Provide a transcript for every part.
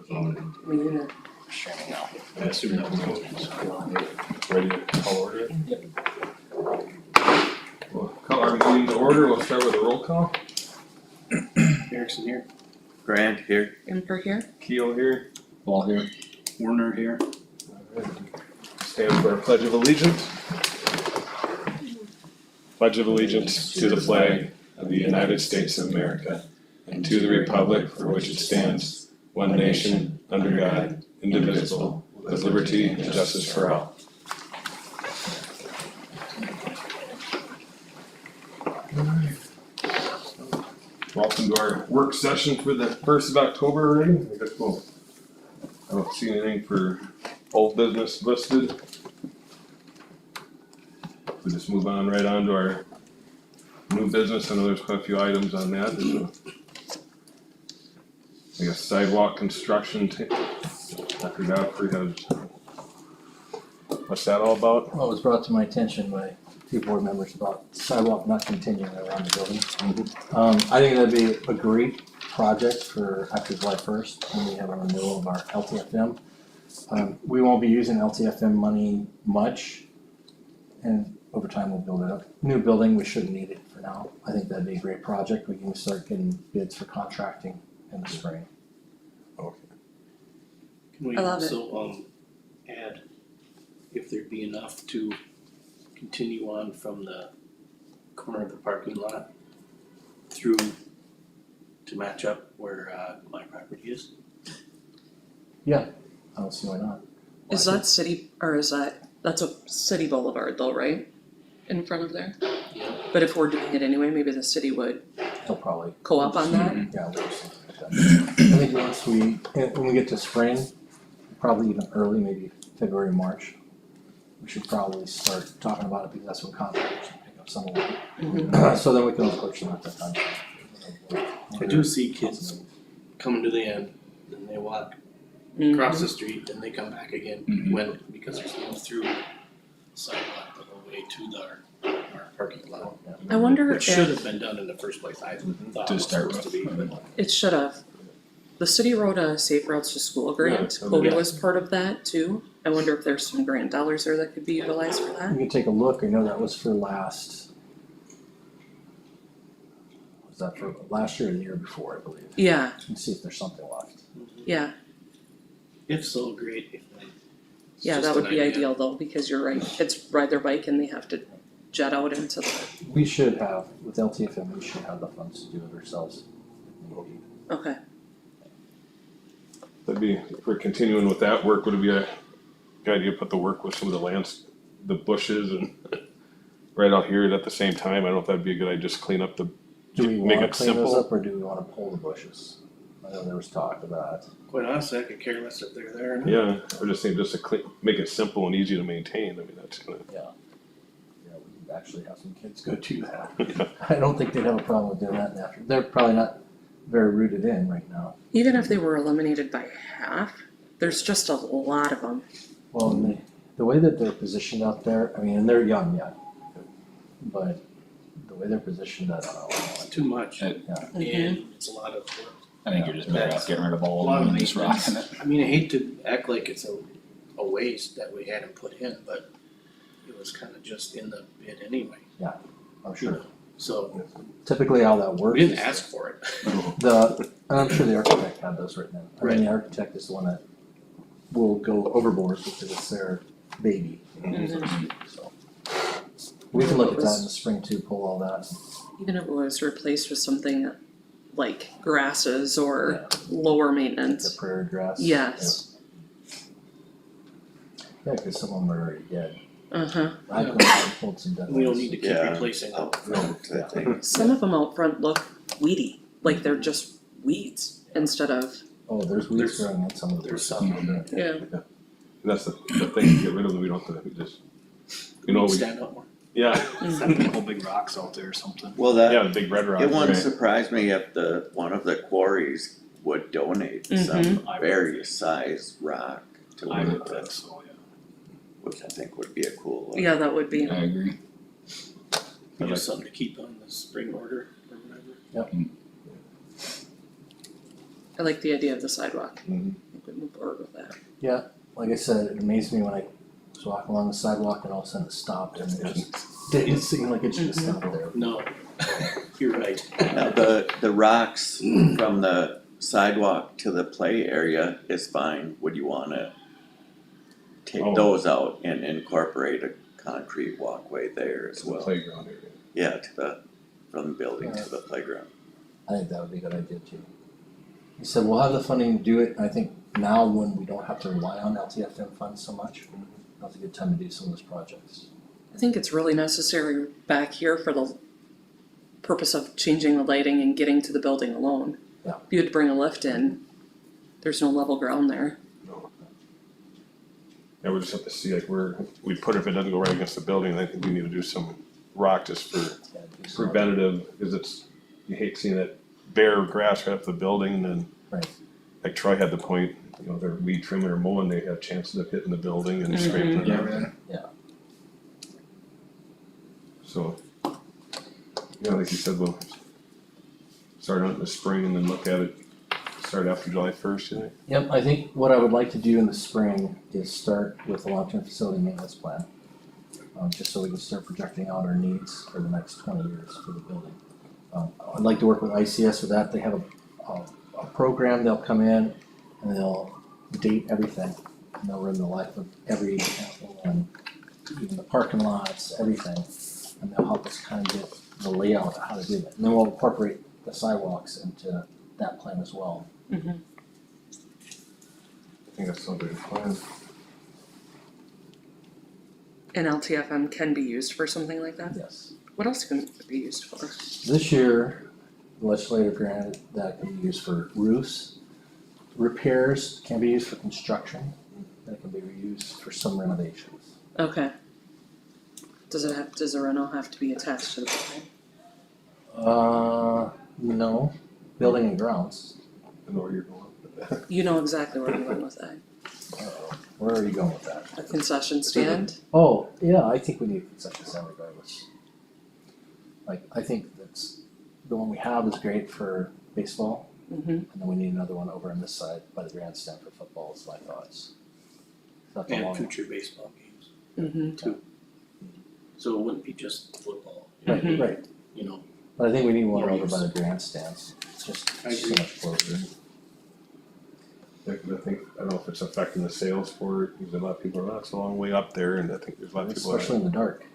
We need a Streaming now. I assume that was Ready to call order it? Yep. We'll call our meeting to order, we'll start with a roll call. Erickson here. Grant here. Emperor here. Keel here. Ball here. Werner here. Stand for our pledge of allegiance. Pledge of allegiance to the flag of the United States of America and to the republic for which it stands, one nation, under God, indivisible, with liberty and justice for all. Welcome to our work session for the 1st of October already. I guess I don't see anything for old business listed. We just move on right on to our new business. I know there's quite a few items on that. I guess sidewalk construction. Dr. Godfrey has. What's that all about? Well, it was brought to my attention by two board members about sidewalk not continuing around the building. I think that'd be a great project for after July 1st, when we have a renewal of our LTFM. We won't be using LTFM money much, and over time we'll build it up. New building, we shouldn't need it for now. I think that'd be a great project. We can start getting bids for contracting in the spring. Can we I love it. also add if there'd be enough to continue on from the corner of the parking lot through to match up where my property is? I don't see why not. Is that city, or that's a city boulevard though, right? In front of there? Yeah. But if we're doing it anyway, maybe the city would They'll probably. co-op on that? Yeah, we'll do something like that. I think when we get to spring, probably even early, maybe February, March, we should probably start talking about it because that's when contractors can pick up some of it. So then we can approach them at that time. I do see kids coming to the end, then they walk across the street, then they come back again, because there's no through sidewalk the whole way to our parking lot. I wonder Which should if have been done in the first place, I thought To it was start supposed to be, but it should have. The city wrote a Safe Routes to School grant. Yeah. Cody was part of that too. I wonder if there's some grant dollars there that could be utilized for that. You can take a look. I know that was for last year or the year before, I believe. Yeah, And see if there's something left. yeah, if so, great, if not. it's yeah, just that would an be idea. ideal though, because you're right, it's ride their bike and they have to jet out into the, We should have, with LTFM, we should have the funds to do it ourselves. okay. That'd be, if we're continuing with that work, would it be a good idea to put the work with some of the bushes and right out here at the same time? I don't know if that'd be a good idea, just clean up the, Do we make wanna it clean those simple. up or do we wanna pull the bushes? I know there was talk of that. Quite honestly, I could care less if they're there or not. Yeah, I just think just to make it simple and easy to maintain. I mean, that's gonna. Yeah, we could actually have some kids go do that. I don't think they'd have a problem with doing that after. They're probably not very rooted in right now. Even if they were eliminated by half, there's just a lot of them. Well, and the way that they're positioned out there, I mean, and they're young yet, but the way they're positioned, I don't know. It's too much, and it's a lot of work. I think you're just better off getting rid of all A lot of of them and just maintenance. rocking it. I mean, I hate to act like it's a waste that we hadn't put in, but it was kind of just in the bid anyway, I'm sure. so Typically how that works we didn't is ask for it. and I'm sure the architect had those written in. I mean, the architect is the one that will go overboard because it's their baby. So we can look at that in the spring too, pull all that. Even if it was replaced with something like grasses or lower The maintenance. prairie grass. Yes. Yeah, because some of them are already dead. Uh-huh. I couldn't have pulled some dead We don't ones. need to keep Yeah. replacing them. Some of them out front look weedy, like they're just weeds instead of, Oh, there's weeds There's- growing in some of the. there's some. yeah. That's the thing, get rid of them, we don't have to, we just, you know, We'd we, stand up more. yeah, A couple big rocks out there or something. Well, that, yeah, the big red rock. it wouldn't right? surprise me if one of the quarries would donate some various size rock to I work would think with, so, yeah. which I think would be a cool. Yeah, that would be. I agree. Just something to keep on the spring order or whatever. I like the idea of the sidewalk. we move forward with that. Yeah, like I said, it amazed me when I was walking along the sidewalk and all of a sudden it stopped and it just didn't seem like it should have stopped there. No, you're right. Now, the rocks from the sidewalk to the play area is fine, would you wanna take Oh. those out and incorporate a concrete walkway there as To the well? playground area. Yeah, from the building to the playground. I think that would be a good idea too. He said, we'll have the funding to do it, and I think now when we don't have to rely on LTFM funds so much, now's a good time to do some of those projects. I think it's really necessary back here for the purpose of changing the lighting and getting to the building alone. Yeah. If you had to bring a lift in, there's no level ground there. No. Yeah, we just have to see, like, we put if it doesn't go right against the building, I think we need to do some rock just for Yeah, do some- preventative, because you hate seeing that bare grass right up the building, and then, Right. like Troy had the point, they're weed trimming or mowing, they have chances of hitting the building and scraping it up. Yeah. So, yeah, like you said, we'll start out in the spring and then look at it, start after July 1st, you think? Yep, I think what I would like to do in the spring is start with the long-term facility maintenance plan. Just so we can start projecting out our needs for the next 20 years for the building. I'd like to work with ICS with that. They have a program, they'll come in and they'll date everything. And they'll run the life of every example and even the parking lots, everything. And they'll help us kind of get the layout of how to do it. And then we'll incorporate the sidewalks into that plan as well. I think that's something to plan. And LTFM can be used for something like that? Yes. What else can it be used for? This year, the legislature granted that can be used for roofs, repairs, can be used for construction, that can be reused for some renovations. Okay. Does the rental have to be attached to the building? No, building and grounds. I know where you're going with that. You know exactly where I'm going with that. Where are you going with that? A concession stand? Oh, yeah, I think we need a concession stand regardless. Like, I think that's, the one we have is great for baseball, Mm-hmm. and then we need another one over on this side by the grandstand for football is my thoughts. That's a And long one. future baseball games, Mm-hmm. so it wouldn't be just football, Right, Mhm. right. you know, But I think we need one More over use. by the grandstands, it's just I so agree. much closer. I think, I don't know if it's affecting the sales for it, because a lot of people are, it's a long way up there, and I think there's a lot of people. Especially in the dark.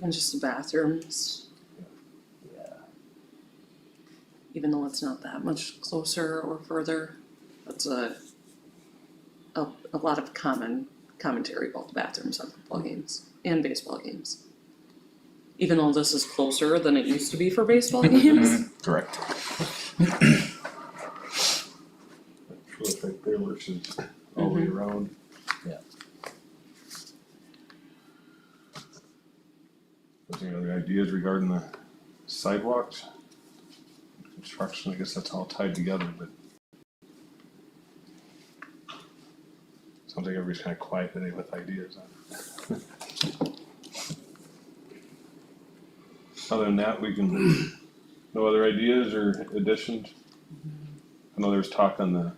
And just the bathrooms, Yeah. even though it's not that much closer or further, that's a lot of commentary about the bathrooms on football games and baseball games. Even though this is closer than it used to be for baseball games. Correct. Really think there works is all the way around. Yeah. Was there any other ideas regarding the sidewalks? Construction, I guess that's all tied together, but. Sounds like everybody's kind of quiet today with ideas on it. Other than that, we can, no other ideas or additions? I know there was talk on the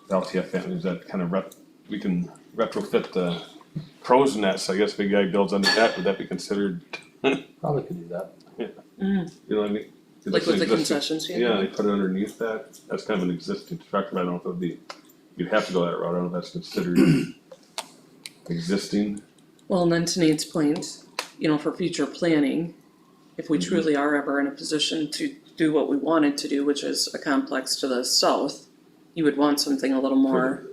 LTFM, is that kind of we can retrofit the pros nets, I guess if a guy builds under that, would that be considered, Probably could do that. Mm, you know what I mean? 'Cause like it's with the existing- concession stand? Yeah, they put it underneath that, that's kind of an existing structure, I don't know if it would be, you'd have to go that route, I don't know if that's considered existing. Well, and then to Nate's point, for future planning, if we truly are ever in a position to do what we wanted to do, which is a complex to the south, you would want something a little more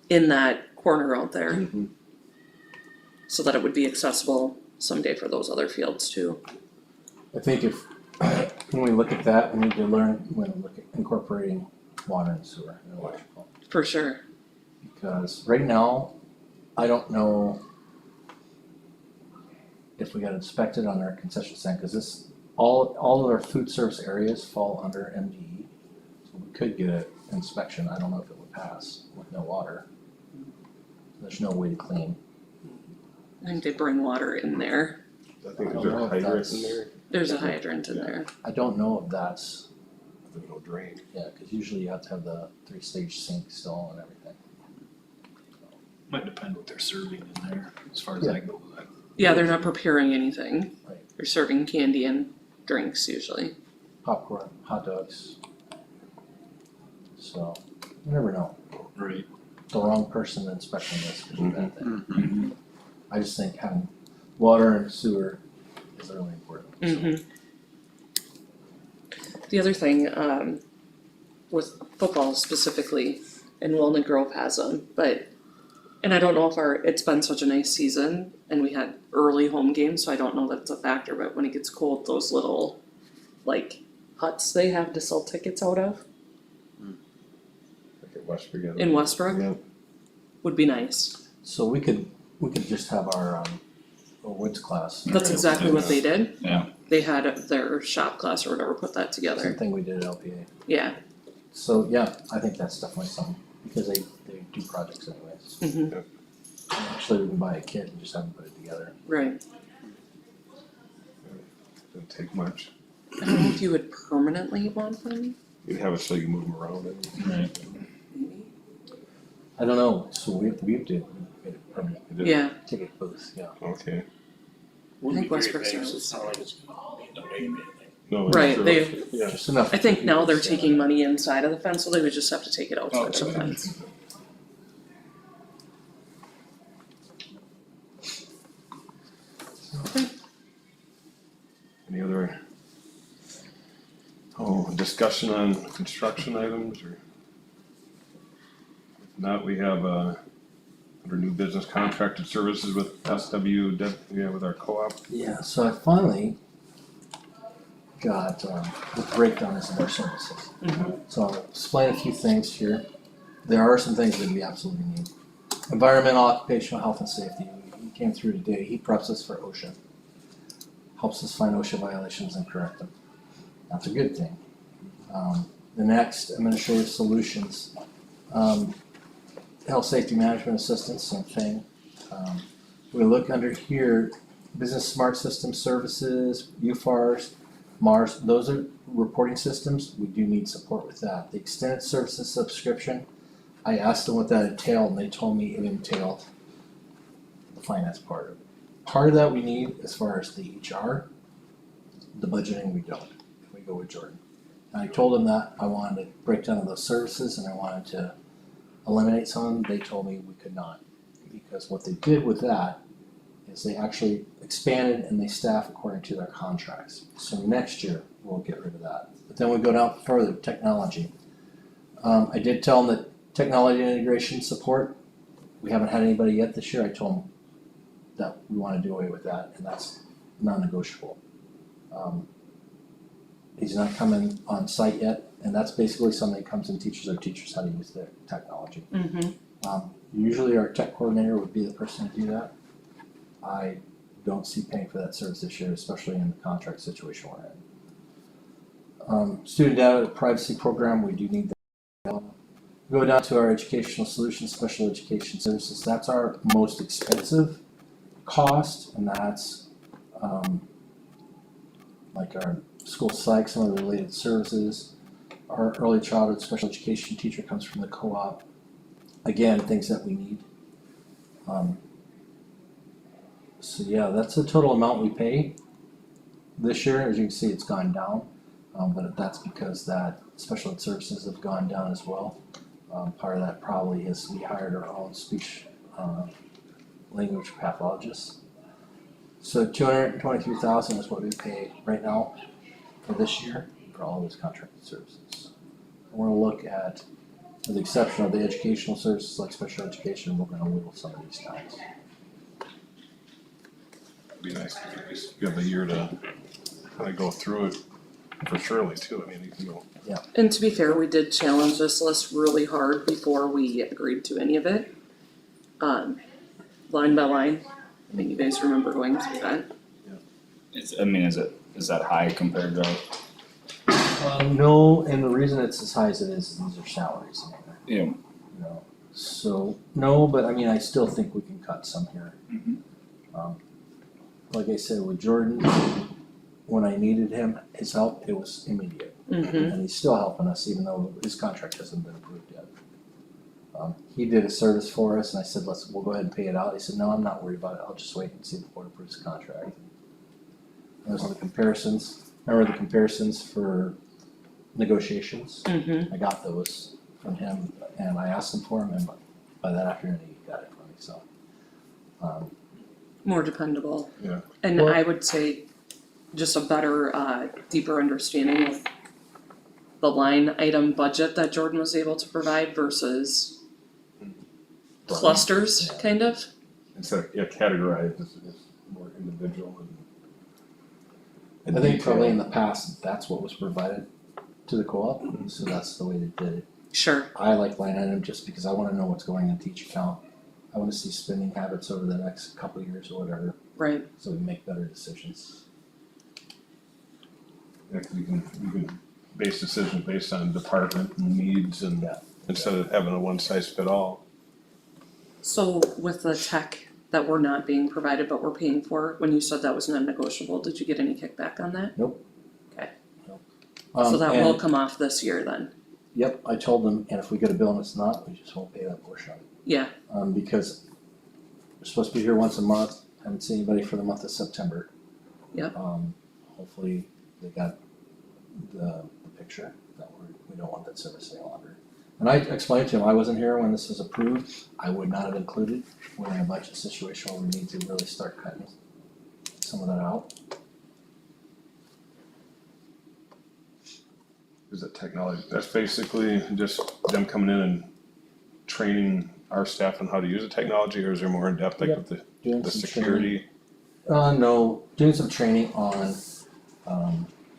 in that corner out there, Mhm. so that it would be accessible someday for those other fields too. I think if, when we look at that, we need to learn, when we look at incorporating water and sewer and electrical. For sure. Because right now, I don't know if we got inspected on our concession stand, cause this, all of our food service areas fall under MDE. So we could get an inspection, I don't know if it would pass with no water. There's no way to clean. I think they bring water in there. I think I there's don't know a if hydrant that's- in there. There's a hydrant in Yeah. there. I don't know if that's there's no drain. Yeah, cause usually you have to have the 3-stage sink still and everything. Might depend what they're serving in there, as far as I go. Yeah, they're not preparing anything. Right. They're serving candy and drinks usually. Popcorn, hot dogs. So, you never know. Right. The wrong person inspecting this could be a bad thing. Mhm. I just think having water and sewer is really important. So, Mm-hmm. The other thing, with football specifically, and Walnut Grove has them, and I don't know if it's been such a nice season, and we had early home games, so I don't know that it's a factor, but when it gets cold, those little, like, huts they have to sell tickets out of Like at Westbury. in Westbrook Yeah. would be nice. So we could just have our woods class. That's exactly what they did. Yeah. They had their shop class or whatever put that together. Same thing we did at LPA. Yeah. So yeah, I think that's definitely something, because they do projects anyways. Mm-hmm. Actually, we can buy a kit and just have them put it together. Right. Doesn't take much. I don't know if you would permanently want them. You'd have it so you can move them around and. Right. Maybe. I don't know, so we did a permanent You did- Yeah. ticket booth, yeah. Okay. Wouldn't be very Westbrook's big, so ours. it's not like it's gonna be done anything. No. Right, sure. they- Yeah. Just enough. I think now they're taking money inside of the fence, so they would just have to take it outside of the fence. Any other, discussion on construction items or? If not, we have, under new business contracted services with with our co-op. Yeah, so I finally got the breakdown of our services. Mhm. So I'll explain a few things here. There are some things that we absolutely need. Environmental, occupational health and safety. He came through today. He preps us for OSHA. Helps us find OSHA violations and correct them. That's a good thing. The next, administrative solutions. Health safety management assistance, same thing. We look under here, business smart system services, UFARs, MARS, those are reporting systems. We do need support with that. The extended services subscription, I asked them what that entailed and they told me it entailed the finance part of it. Part of that we need as far as the HR, the budgeting we don't. We go with Jordan. And I told them that I wanted to break down of those services and I wanted to eliminate some of them. They told me we could not. Because what they did with that is they actually expanded and they staff according to their contracts. So next year, we'll get rid of that. But then we go down further, technology. I did tell them that technology integration support, we haven't had anybody yet this year. I told them that we want to do away with that, and that's non-negotiable. He's not coming on site yet, and that's basically something that comes and teaches our teachers how to use their technology. Mm-hmm. Usually our tech coordinator would be the person to do that. I don't see paying for that service this year, especially in the contract situation we're in. Student data privacy program, we do need that. Go down to our educational solutions, special education services, that's our most expensive cost, and that's like our school psych, some of the related services. Our early childhood special education teacher comes from the co-op. Again, things that we need. So yeah, that's the total amount we pay this year. As you can see, it's gone down, but that's because that special ed services have gone down as well. Part of that probably is we hired our own speech language pathologists. So $223,000 is what we pay right now for this year for all those contracted services. We're gonna look at, with the exception of the educational services like special education, we're gonna wiggle some of these times. It'd be nice if you have a year to kind of go through it for Shirley too. I mean, you can go. And to be fair, we did challenge this list really hard before we agreed to any of it. Line by line. I think you guys remember going through that. Is that high compared to? No, and the reason it's as high as it is these are salaries. Yeah. You know, so, no, but I mean, I still think we can cut some here. Like I said, with Jordan, when I needed him, his help, it was immediate. Mm-hmm. and he's still helping us even though his contract hasn't been approved yet. He did a service for us and I said, we'll go ahead and pay it out. He said, no, I'm not worried about it. I'll just wait and see if the board approves the contract. And those are the comparisons. Remember the comparisons for negotiations? Mm-hmm. I got those from him and I asked him for them and by that afternoon he got it for me, so. More dependable. Yeah. And Well- I would say just a better, deeper understanding of the line item budget that Jordan was able to provide versus clusters, Yeah. kind of. Instead of, categorized is more individual and. I think probably in the past, that's what was provided to the co-op, so that's the way they did it. Sure. I like line item just because I wanna know what's going into each account. I wanna see spending habits over the next couple of years or whatever, Right. so we make better decisions. Yeah, 'cause you can base decisions based on department and needs and Yeah. instead of having a one size fit all. So with the tech that we're not being provided but we're paying for, when you said that was non-negotiable, did you get any kickback on that? So that will And- come off this year then? Yep, I told them, and if we get a bill and it's not, we just won't pay that portion of it. Yeah. Because we're supposed to be here once a month, haven't seen anybody for the month of September. Yep. Hopefully they got the picture that we don't want that service any longer. And I explained to him, I wasn't here when this was approved, I would not have included, we're in a budget situation where we need to really start cutting some of that out. Is it technology? That's basically just them coming in and training our staff on how to use the technology, or is there more in depth, like Yep. with Doing the some security? No, doing some training on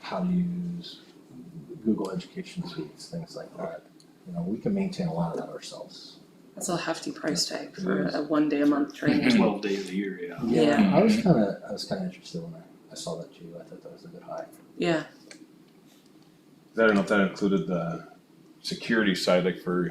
how to use Google Education Suites, things like that. You know, we can maintain a lot of that ourselves. That's a hefty price tag for It is. a 1 day a month training. 12 days a year, yeah. Yeah. I was kinda interested when I saw that too, I thought that was a bit high. Yeah. I don't know if that included the security side, like for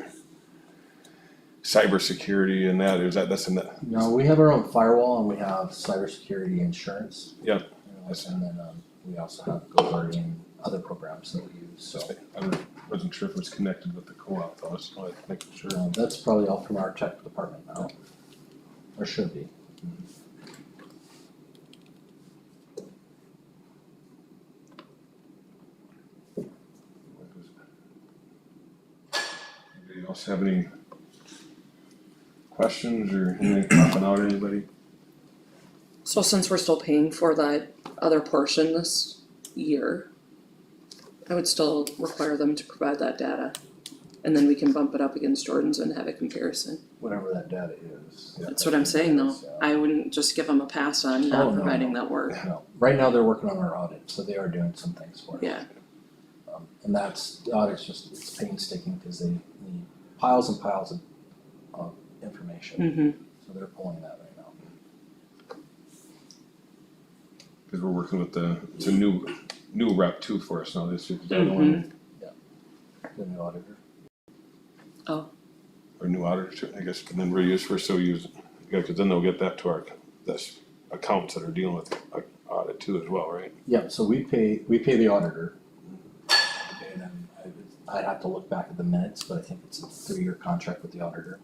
cybersecurity and that, is that's in that? No, we have our own firewall and we have cybersecurity insurance. Yep. You know, and then we also have GoGuardian and other programs that we use, so. Wasn't sure if it was connected with the co-op though, so I was making sure. That's probably all from our tech department now, or should be. Anybody else have any questions or anything popping out at anybody? So since we're still paying for that other portion this year, I would still require them to provide that data. And then we can bump it up against Jordan's and have a comparison. Whatever that data is. That's what I'm saying though. Yeah. I wouldn't just give them a pass on not Oh, no, providing no. that work. No, right now they're working on our audit, so they are doing some things for us. Yeah. And the audit's just, it's painstaking because they need piles and piles of information, Mm-hmm. so they're pulling that right now. Cause we're working with it's a new rep too for us now this year, 'cause the other one, The new auditor. or new auditor too, I guess, and then we're used for yeah, cause then they'll get that to this accounts that are dealing with audit too as well, right? Yeah, so we pay the auditor. And then I'd have to look back at the minutes, but I think it's a 3-year contract with the auditor.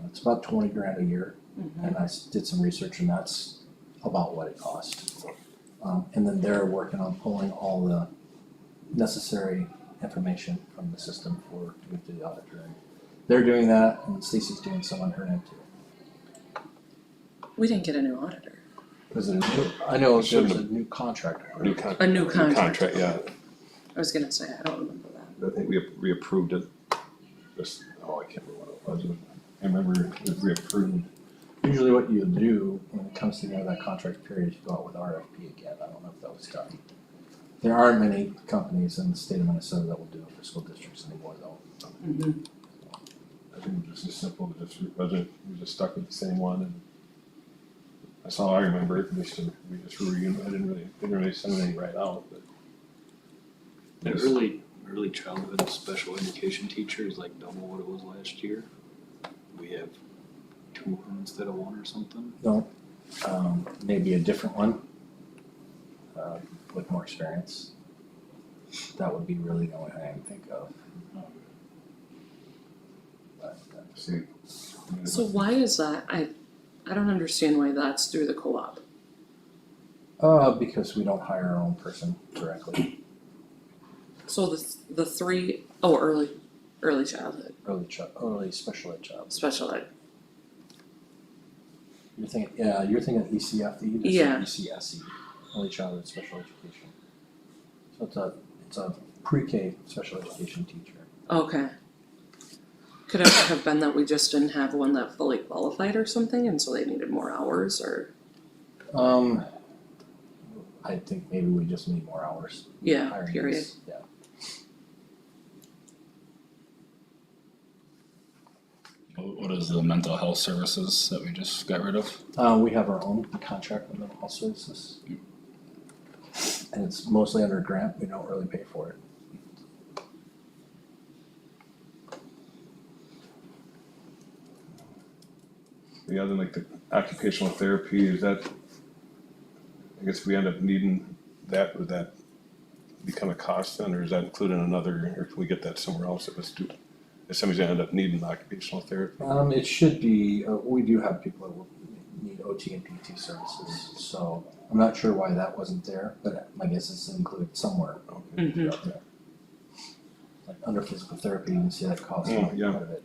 It's about $20,000 a year, and I did some research and that's about what it costs. And then they're working on pulling all the necessary information from the system to give to the auditor. And they're doing that, and Stacy's doing some on her end too. We didn't get a new auditor. Was it a new, I know there Shouldn't was a have. new contract. A new contract. Contract, yeah, I was gonna say, I don't remember that. I think we reapproved it, just, I can't remember what it was, I remember it was reapproved. Usually what you do when it comes to the end of that contract period, is you go out with RFP again. I don't know if that was done. There aren't many companies in the state of Minnesota that will do it for school districts anymore though. Mm-hmm. I think it was just as simple, we just stuck with the same one and that's all I remember, we just I didn't really send anything right out, but. The early childhood special education teacher is like double what it was last year. We have 2 instead of 1 or something. No, maybe a different one, with more experience. That would be really the only thing I can think of. But, See. So why is that? I don't understand why that's through the co-op. because we don't hire our own person directly, So the three, oh, early childhood, early special ed child. special ed. You're thinking ECFE, Yeah. ECSE, early childhood special education. So it's a pre-K special education teacher. Okay. Could it have been that we just didn't have one that fully qualified or something, and so they needed more hours, or I think maybe we just need more hours. yeah, Hiring period. is- Yeah. What is the mental health services that we just got rid of? We have our own contract with mental health services. And it's mostly under a grant, we don't really pay for it. The other, like the occupational therapy, is that, I guess if we end up needing that, would that become a cost then, or is that included in another, or can we get that somewhere else if somebody's gonna end up needing occupational therapy? It should be, we do have people that will need OT and PT services, so I'm not sure why that wasn't there, but my guess is included somewhere Okay. Mhm. out there. Like under physical therapy, you can see that cost Oh, quite yeah. a bit.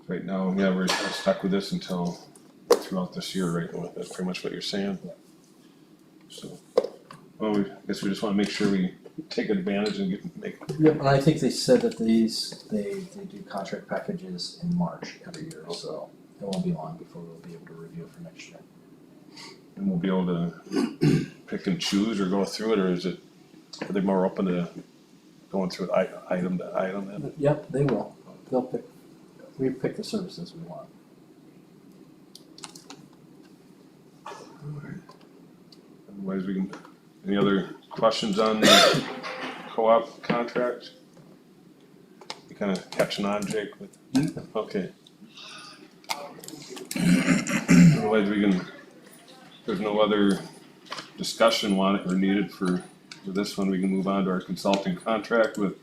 Right now, yeah, we're kind of stuck with this until throughout this year, right? That's pretty much what you're saying. Yeah. So, well, I guess we just wanna make sure we take advantage and make, Yep, and I think they said that they do contract packages in March every year, so it won't be long before we'll be able to review for next year. and we'll be able to pick and choose or go through it, or are they more open to going through it item to item then? Yep, they will. We pick the services we want. Otherwise, any other questions on the co-op contract? You kinda catching on, Jake, with, okay. Otherwise, if there's no other discussion wanted or needed for this one, we can move on to our consulting contract with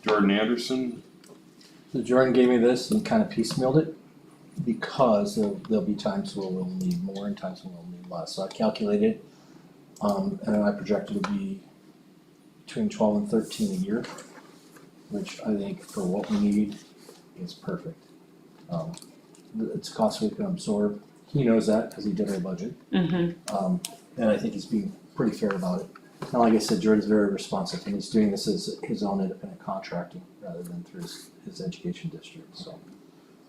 Jordan Anderson. So Jordan gave me this and kind of piecemealed it because there'll be times where we'll need more and times when we'll need less. So I calculated, and I projected it to be between 12 and 13 a year, which I think for what we need is perfect. It's a cost we can absorb. He knows that because he did our budget. Mm-hmm. And I think he's being pretty fair about it. And like I said, Jordan's very responsive, and he's doing this as his own independent contracting rather than through his education district, so.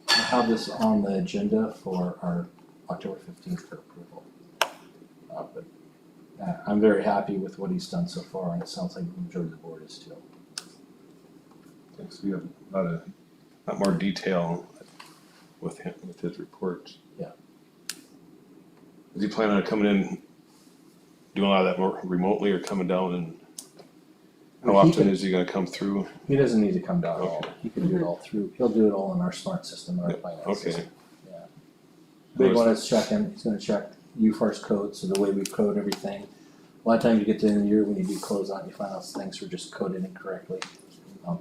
I have this on the agenda for our October 15th for approval. I'm very happy with what he's done so far, and it sounds like the majority of the board is too. Thanks, we have a lot more detail with him, with his reports. Yeah. Is he planning on coming in, doing a lot of that more remotely or coming down and how often is he gonna come through? He doesn't need to come down at all. Okay. He can do it all through, he'll do it all in our smart system, our finance Okay, system. Yeah. Big one is checking, he's gonna check UFAR's code, so the way we code everything. A lot of times you get to the end of the year, when you do close out, you find out things were just coded incorrectly.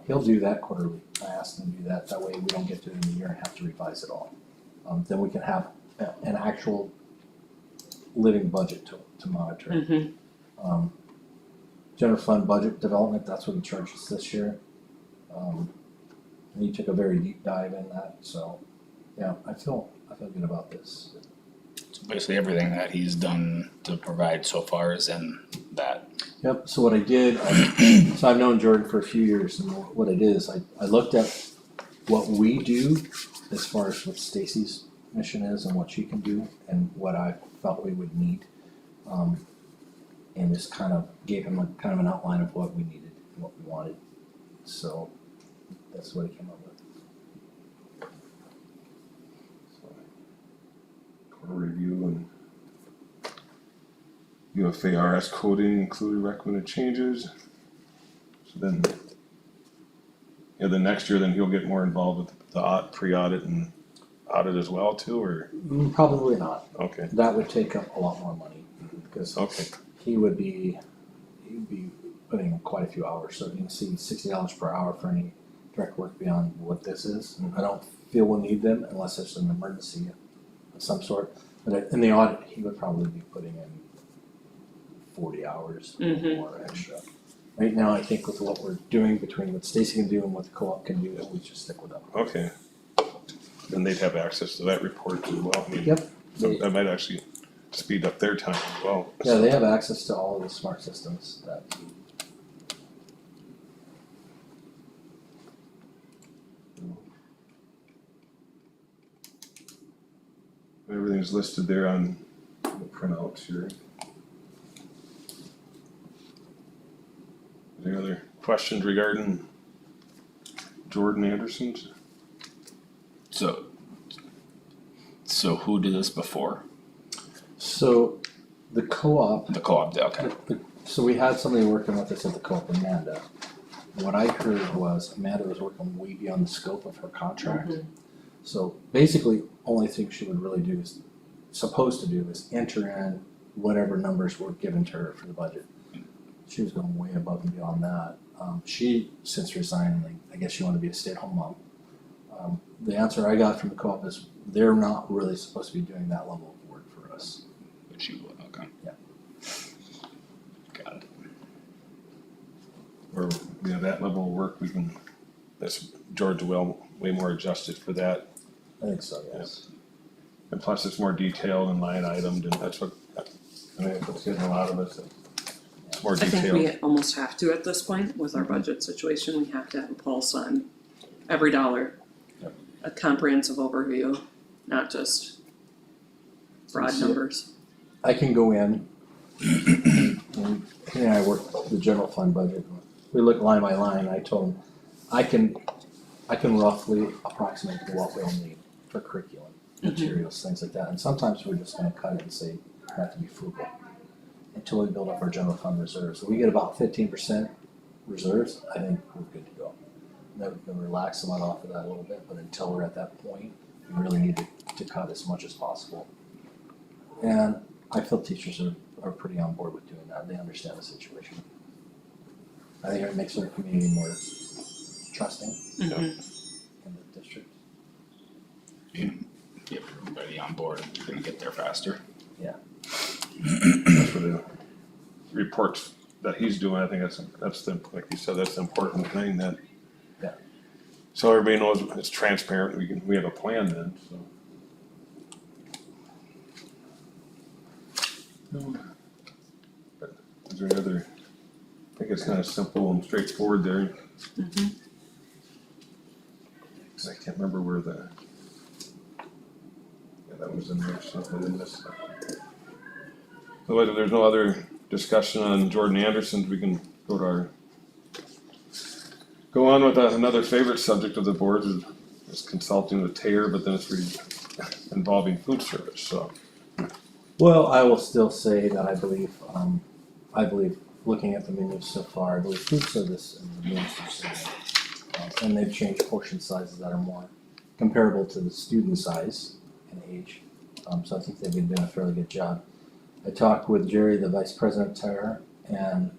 He'll do that quarterly. I asked him to do that, that way we don't get to the end of the year and have to revise it all. Then we can have an actual living budget to monitor. Mm-hmm. General fund budget development, that's what he charges this year. And he took a very deep dive in that, so, yeah, I feel good about this. So basically everything that he's done to provide so far is in that. Yep, so what I did, so I've known Jordan for a few years, and what I did is I looked at what we do as far as what Stacy's mission is and what she can do and what I felt we would need. And just kind of gave him kind of an outline of what we needed and what we wanted. So that's what he came up with. quarter review and UFARS coding included recommended changes. So then, Yeah, then next year, then he'll get more involved with the pre-audit and audit as well too, or, Probably not. okay, That would take up a lot more money because okay, he'd be putting in quite a few hours. So you can see $60 per hour for any direct work beyond what this is. I don't feel we'll need them unless there's an emergency of some sort. But in the audit, he would probably be putting in 40 hours or more extra. Right now, I think with what we're doing between what Stacy can do and what the co-op can do, that we just stick with them. okay. Then they'd have access to that report as well. I mean, Yep. so that might actually speed up their time as well. Yeah, they have access to all of the smart systems that Everything's listed there on the printouts here. Any other questions regarding Jordan Anderson's? So who did this before? So the co-op, The co-op, okay. so we had somebody working with us at the co-op, Amanda. And what I heard was Amanda was working way beyond the scope of her contract. So basically, only thing she would really do is, supposed to do is enter in whatever numbers were given to her for the budget. She was going way above and beyond that. She since resigned, I guess she wanted to be a stay-at-home mom. The answer I got from the co-op is they're not really supposed to be doing that level of work for us. But she would, okay. Yeah. Got it. Or, you know, that level of work, we can, that's George way more adjusted for that. I think so, yes. And plus it's more detailed and line itemed, and that's what, I mean, what's getting a lot of us. It's more I think detailed. we almost have to at this point with our budget situation, we have to have a pulse on every dollar. Yep. A comprehensive overview, not just broad So- numbers. I can go in, and he and I work the general fund budget. We look line by line. I told him, I can roughly approximate what we'll need for curriculum, materials, things like that. And sometimes we're just gonna cut it and say, we have to be frugal until we build up our general fund reserves. If we get about 15% reserves, I think we're good to go. Then we can relax somewhat off of that a little bit, but until we're at that point, we really need to cut as much as possible. And I feel teachers are pretty on board with doing that. They understand the situation. I think it makes our community more trusting in the district. Get everybody on board, you're gonna get there faster. That's for the reports that he's doing, I think that's the, like you said, that's the important thing that. Yeah. So everybody knows it's transparent, we have a plan then, so. But is there any other, I think it's kind of simple and straightforward there. Cause I can't remember where yeah, that was in there, something in this. Otherwise, if there's no other discussion on Jordan Anderson's, we can go on with another favorite subject of the board is consulting with TAIR, but then it's involving food service, so. Well, I will still say that I believe looking at the menus so far, I believe food service and the menus are similar. And they've changed portion sizes that are more comparable to the student size and age. So I think they've been doing a fairly good job. I talked with Jerry, the vice president of TAIR, and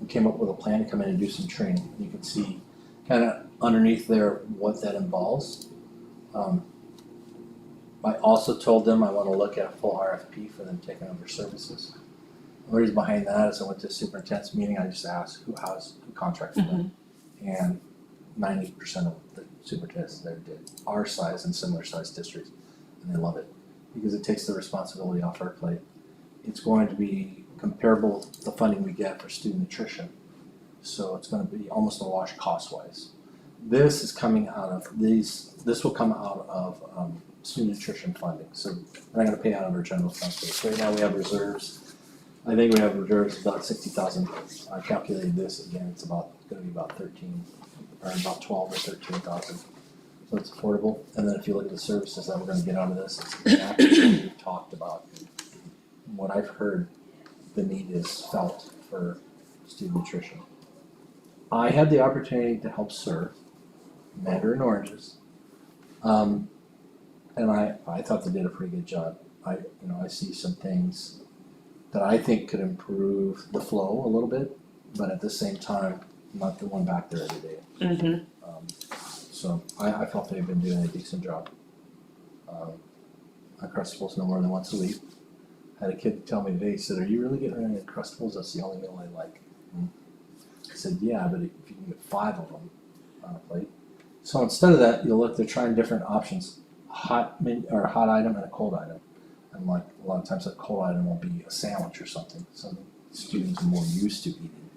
we came up with a plan to come in and do some training. You can see kind of underneath there what that involves. I also told them I want to look at a full RFP for them taking over services. The reason behind that is I went to a superintendent's meeting, I just asked who contracted them. And 90% of the superintendents there did our size and similar sized districts, and they love it because it takes the responsibility off our plate. It's going to be comparable to the funding we get for student nutrition, so it's going to be almost a wash cost wise. This is coming out of this will come out of student nutrition funding, so we're not going to pay out of our general fund space. Right now we have reserves. I think we have reserves about 60,000. I calculated this again. It's going to be about 12 or 13,000. So it's affordable. And then if you look at the services that we're going to get out of this, it's exactly what we've talked about. What I've heard, the need is felt for student nutrition. I had the opportunity to help serve Mandarin oranges. And I thought they did a pretty good job. I see some things that I think could improve the flow a little bit, but at the same time, not the one back there every day. Mm-hmm. So I felt they've been doing a decent job. Uncrustables no more than once a week. Had a kid tell me today, he said, "Are you really getting rid of Uncrustables? That's the only meal I like." I said, "Yeah, but if you can get 5 of them on a plate." So instead of that, you'll look, they're trying different options, a hot item and a cold item. And like a lot of times, a cold item will be a sandwich or something students are more used to eating.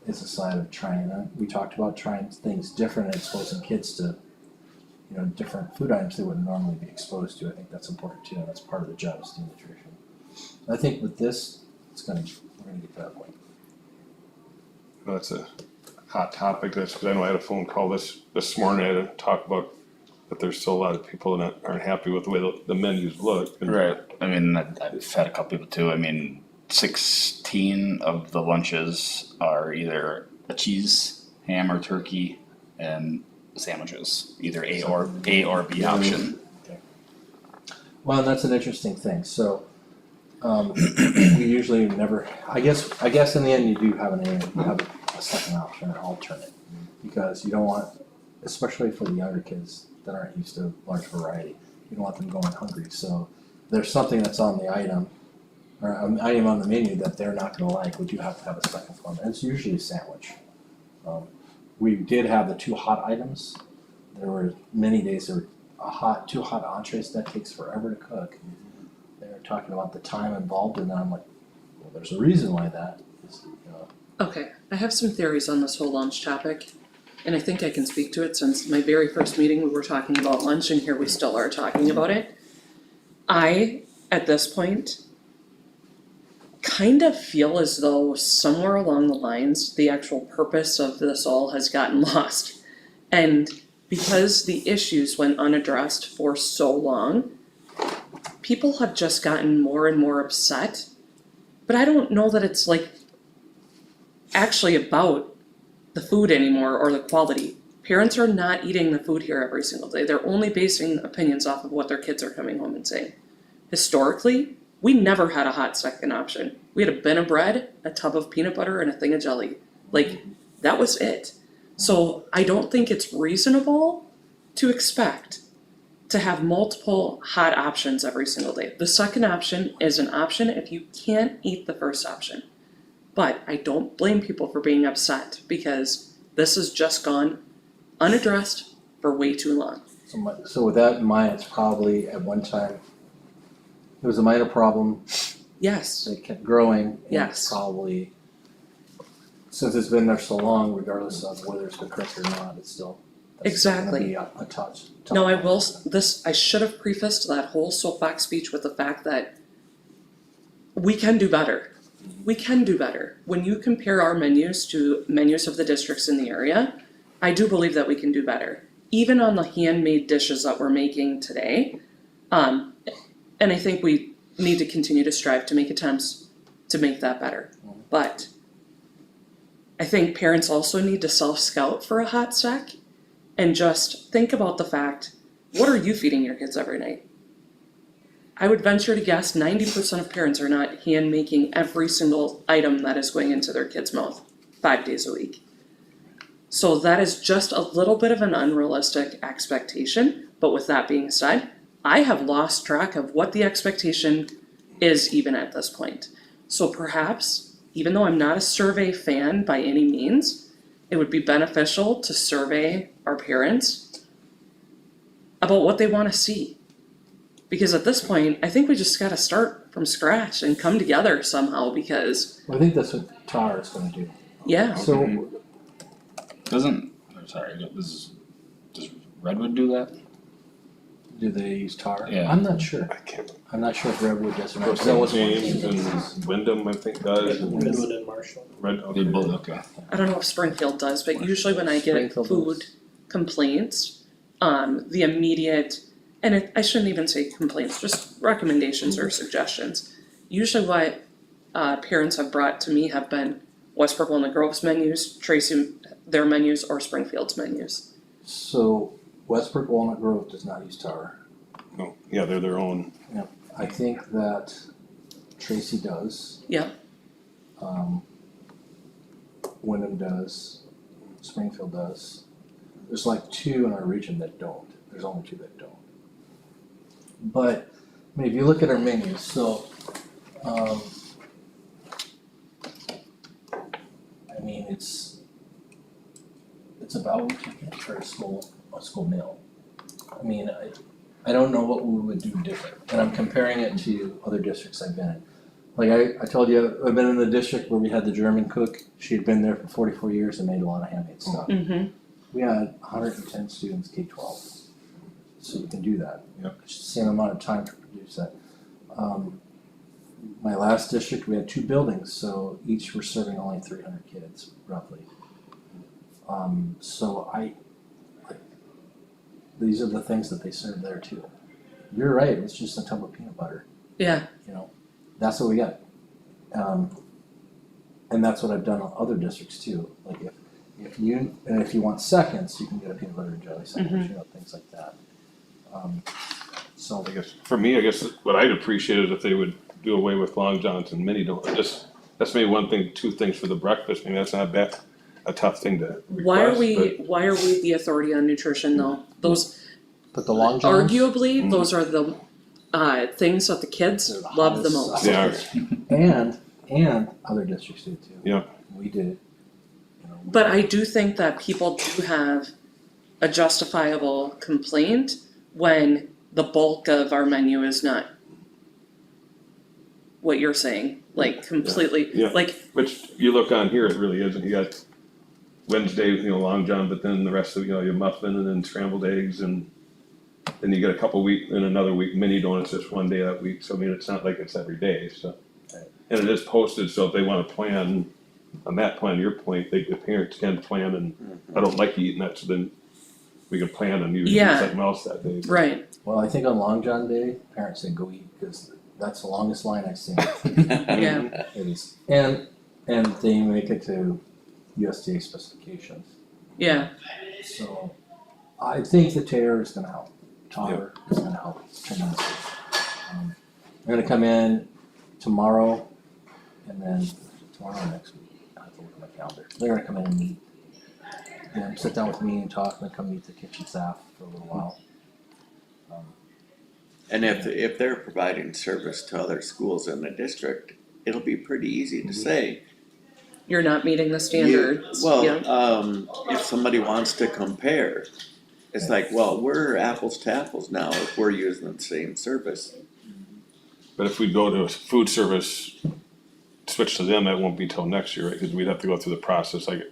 It's a side of trying. We talked about trying things different and exposing kids to, different food items they wouldn't normally be exposed to. I think that's important too, and that's part of the job of student nutrition. I think with this, we're gonna get to that point. That's a hot topic, because I know I had a phone call this morning, I had to talk about that there's still a lot of people that aren't happy with the way the menus look. Right, I mean, I've had a couple people too, I mean, 16 of the lunches are either a cheese, ham or turkey, and sandwiches, either A or B option. Well, that's an interesting thing. So, we usually never. I guess in the end, you do have you have a second option, an alternate, because you don't want, especially for the younger kids that aren't used to large variety, you don't want them going hungry. So, there's something that's on the item, or an item on the menu that they're not going to like. We do have to have a second form, and it's usually a sandwich. We did have the 2 hot items. There were many days there were 2 hot entrees that takes forever to cook. They were talking about the time involved, and I'm like, well, there's a reason why that is. Okay, I have some theories on this whole lunch topic, and I think I can speak to it since my very first meeting we were talking about lunch, and here we still are talking about it. I, at this point, kind of feel as though somewhere along the lines, the actual purpose of this all has gotten lost. And because the issues went unaddressed for so long, people have just gotten more and more upset. But I don't know that it's like actually about the food anymore or the quality. Parents are not eating the food here every single day. They're only basing opinions off of what their kids are coming home and saying. Historically, we never had a hot second option. We had a bin of bread, a tub of peanut butter, and a thing of jelly. Like, that was it. So I don't think it's reasonable to expect to have multiple hot options every single day. The second option is an option if you can't eat the first option. But I don't blame people for being upset because this has just gone unaddressed for way too long. So with that in mind, it's probably at one time it was a minor problem. Yes, It kept growing. And Yes. it's probably, since it's been there so long, regardless of whether it's been correct or not, it's still that's still gonna Exactly. be a touch. no, I should have prefaced that whole soapbox speech with the fact that we can do better. We can do better. When you compare our menus to menus of the districts in the area, I do believe that we can do better. Even on the handmade dishes that we're making today, and I think we need to continue to strive to make attempts to make that better. But I think parents also need to self-scout for a hot sec and just think about the fact, what are you feeding your kids every night? I would venture to guess 90% of parents are not hand making every single item that is going into their kid's mouth 5 days a week. So that is just a little bit of an unrealistic expectation. But with that being said, I have lost track of what the expectation is even at this point. So perhaps, even though I'm not a survey fan by any means, it would be beneficial to survey our parents about what they want to see. Because at this point, I think we just got to start from scratch and come together somehow because, I think that's what TAR is gonna do. yeah, So, Does Redwood do that? do they use TAR? Yeah. I'm not sure. I can't. I'm not sure if Redwood does or not. Of That course, was one of the James things. and Wyndham, I think, does. and Redwood and Marshall. Red, They okay. both, okay. I don't know if Springfield does, but usually when I get Springfield food does. complaints, the immediate, and I shouldn't even say complaints, just recommendations or suggestions. Usually what parents have brought to me have been West Purple and the Grove's menus, Tracy, their menus, or Springfield's menus. So Westbrook Walnut Grove does not use Tower. No, yeah, they're their own. I think that Tracy does. Yep. Wyndham does, Springfield does. There's like 2 in our region that don't. There's only 2 that don't. But, I mean, if you look at our menus, so, I mean, it's about what you get for a school meal. I mean, I don't know what we would do different, and I'm comparing it to other districts I've been in. Like I told you, I've been in the district where we had the German cook. She had been there for 44 years and made a lot of handmade stuff. Mm-hmm. We had 110 students K-12, so you can do that. Yep. It's the same amount of time to produce that. My last district, we had 2 buildings, so each were serving only 300 kids, roughly. So these are the things that they serve there too. You're right, it's just a tub of peanut butter. Yeah. You know, that's what we got. And that's what I've done on other districts too. Like if you want seconds, you can get a peanut butter and jelly sandwich, you know, things like that. So I guess, for me, what I'd appreciate is if they would do away with Long Johns and mini donuts. That's maybe one thing, 2 things for the breakfast. I mean, that's not a tough thing to request. Why are we the authority on nutrition though? Those, but the Long Johns, arguably, those are the things that the kids they're the love the hottest most. They are. and other districts do too. Yeah. We did it. You know, But I do think that people do have a justifiable complaint when the bulk of our menu is not what you're saying, like completely, Yeah. like, Which you look on here, it really isn't. You got Wednesday, Long John, but then the rest of, your muffin and then scrambled eggs and then you get a couple week, and another week mini donuts just one day that week. So I mean, it's not like it's every day, so. And it is posted, so if they wanna plan, on that plan, your point, the parents can plan and I don't like eating that, so then we can plan on using Yeah. something else that day. right, well, I think on Long John Day, parents say go eat because that's the longest line I've seen. yeah, It is, and they make it to USDA specifications. yeah, So I think the tear is gonna help. Tower is gonna help tremendously. They're gonna come in tomorrow and then tomorrow or next week. I have to look at my calendar. They're gonna come in and meet. And sit down with me and talk and come meet the kitchen staff for a little while. And if they're providing service to other schools in the district, it'll be pretty easy to say. you're not meeting the standards, yeah, If somebody wants to compare, it's like, well, we're apples to apples now if we're using the same service. But if we go to a food service, switch to them, that won't be till next year, right? Cause we'd have to go through the process, like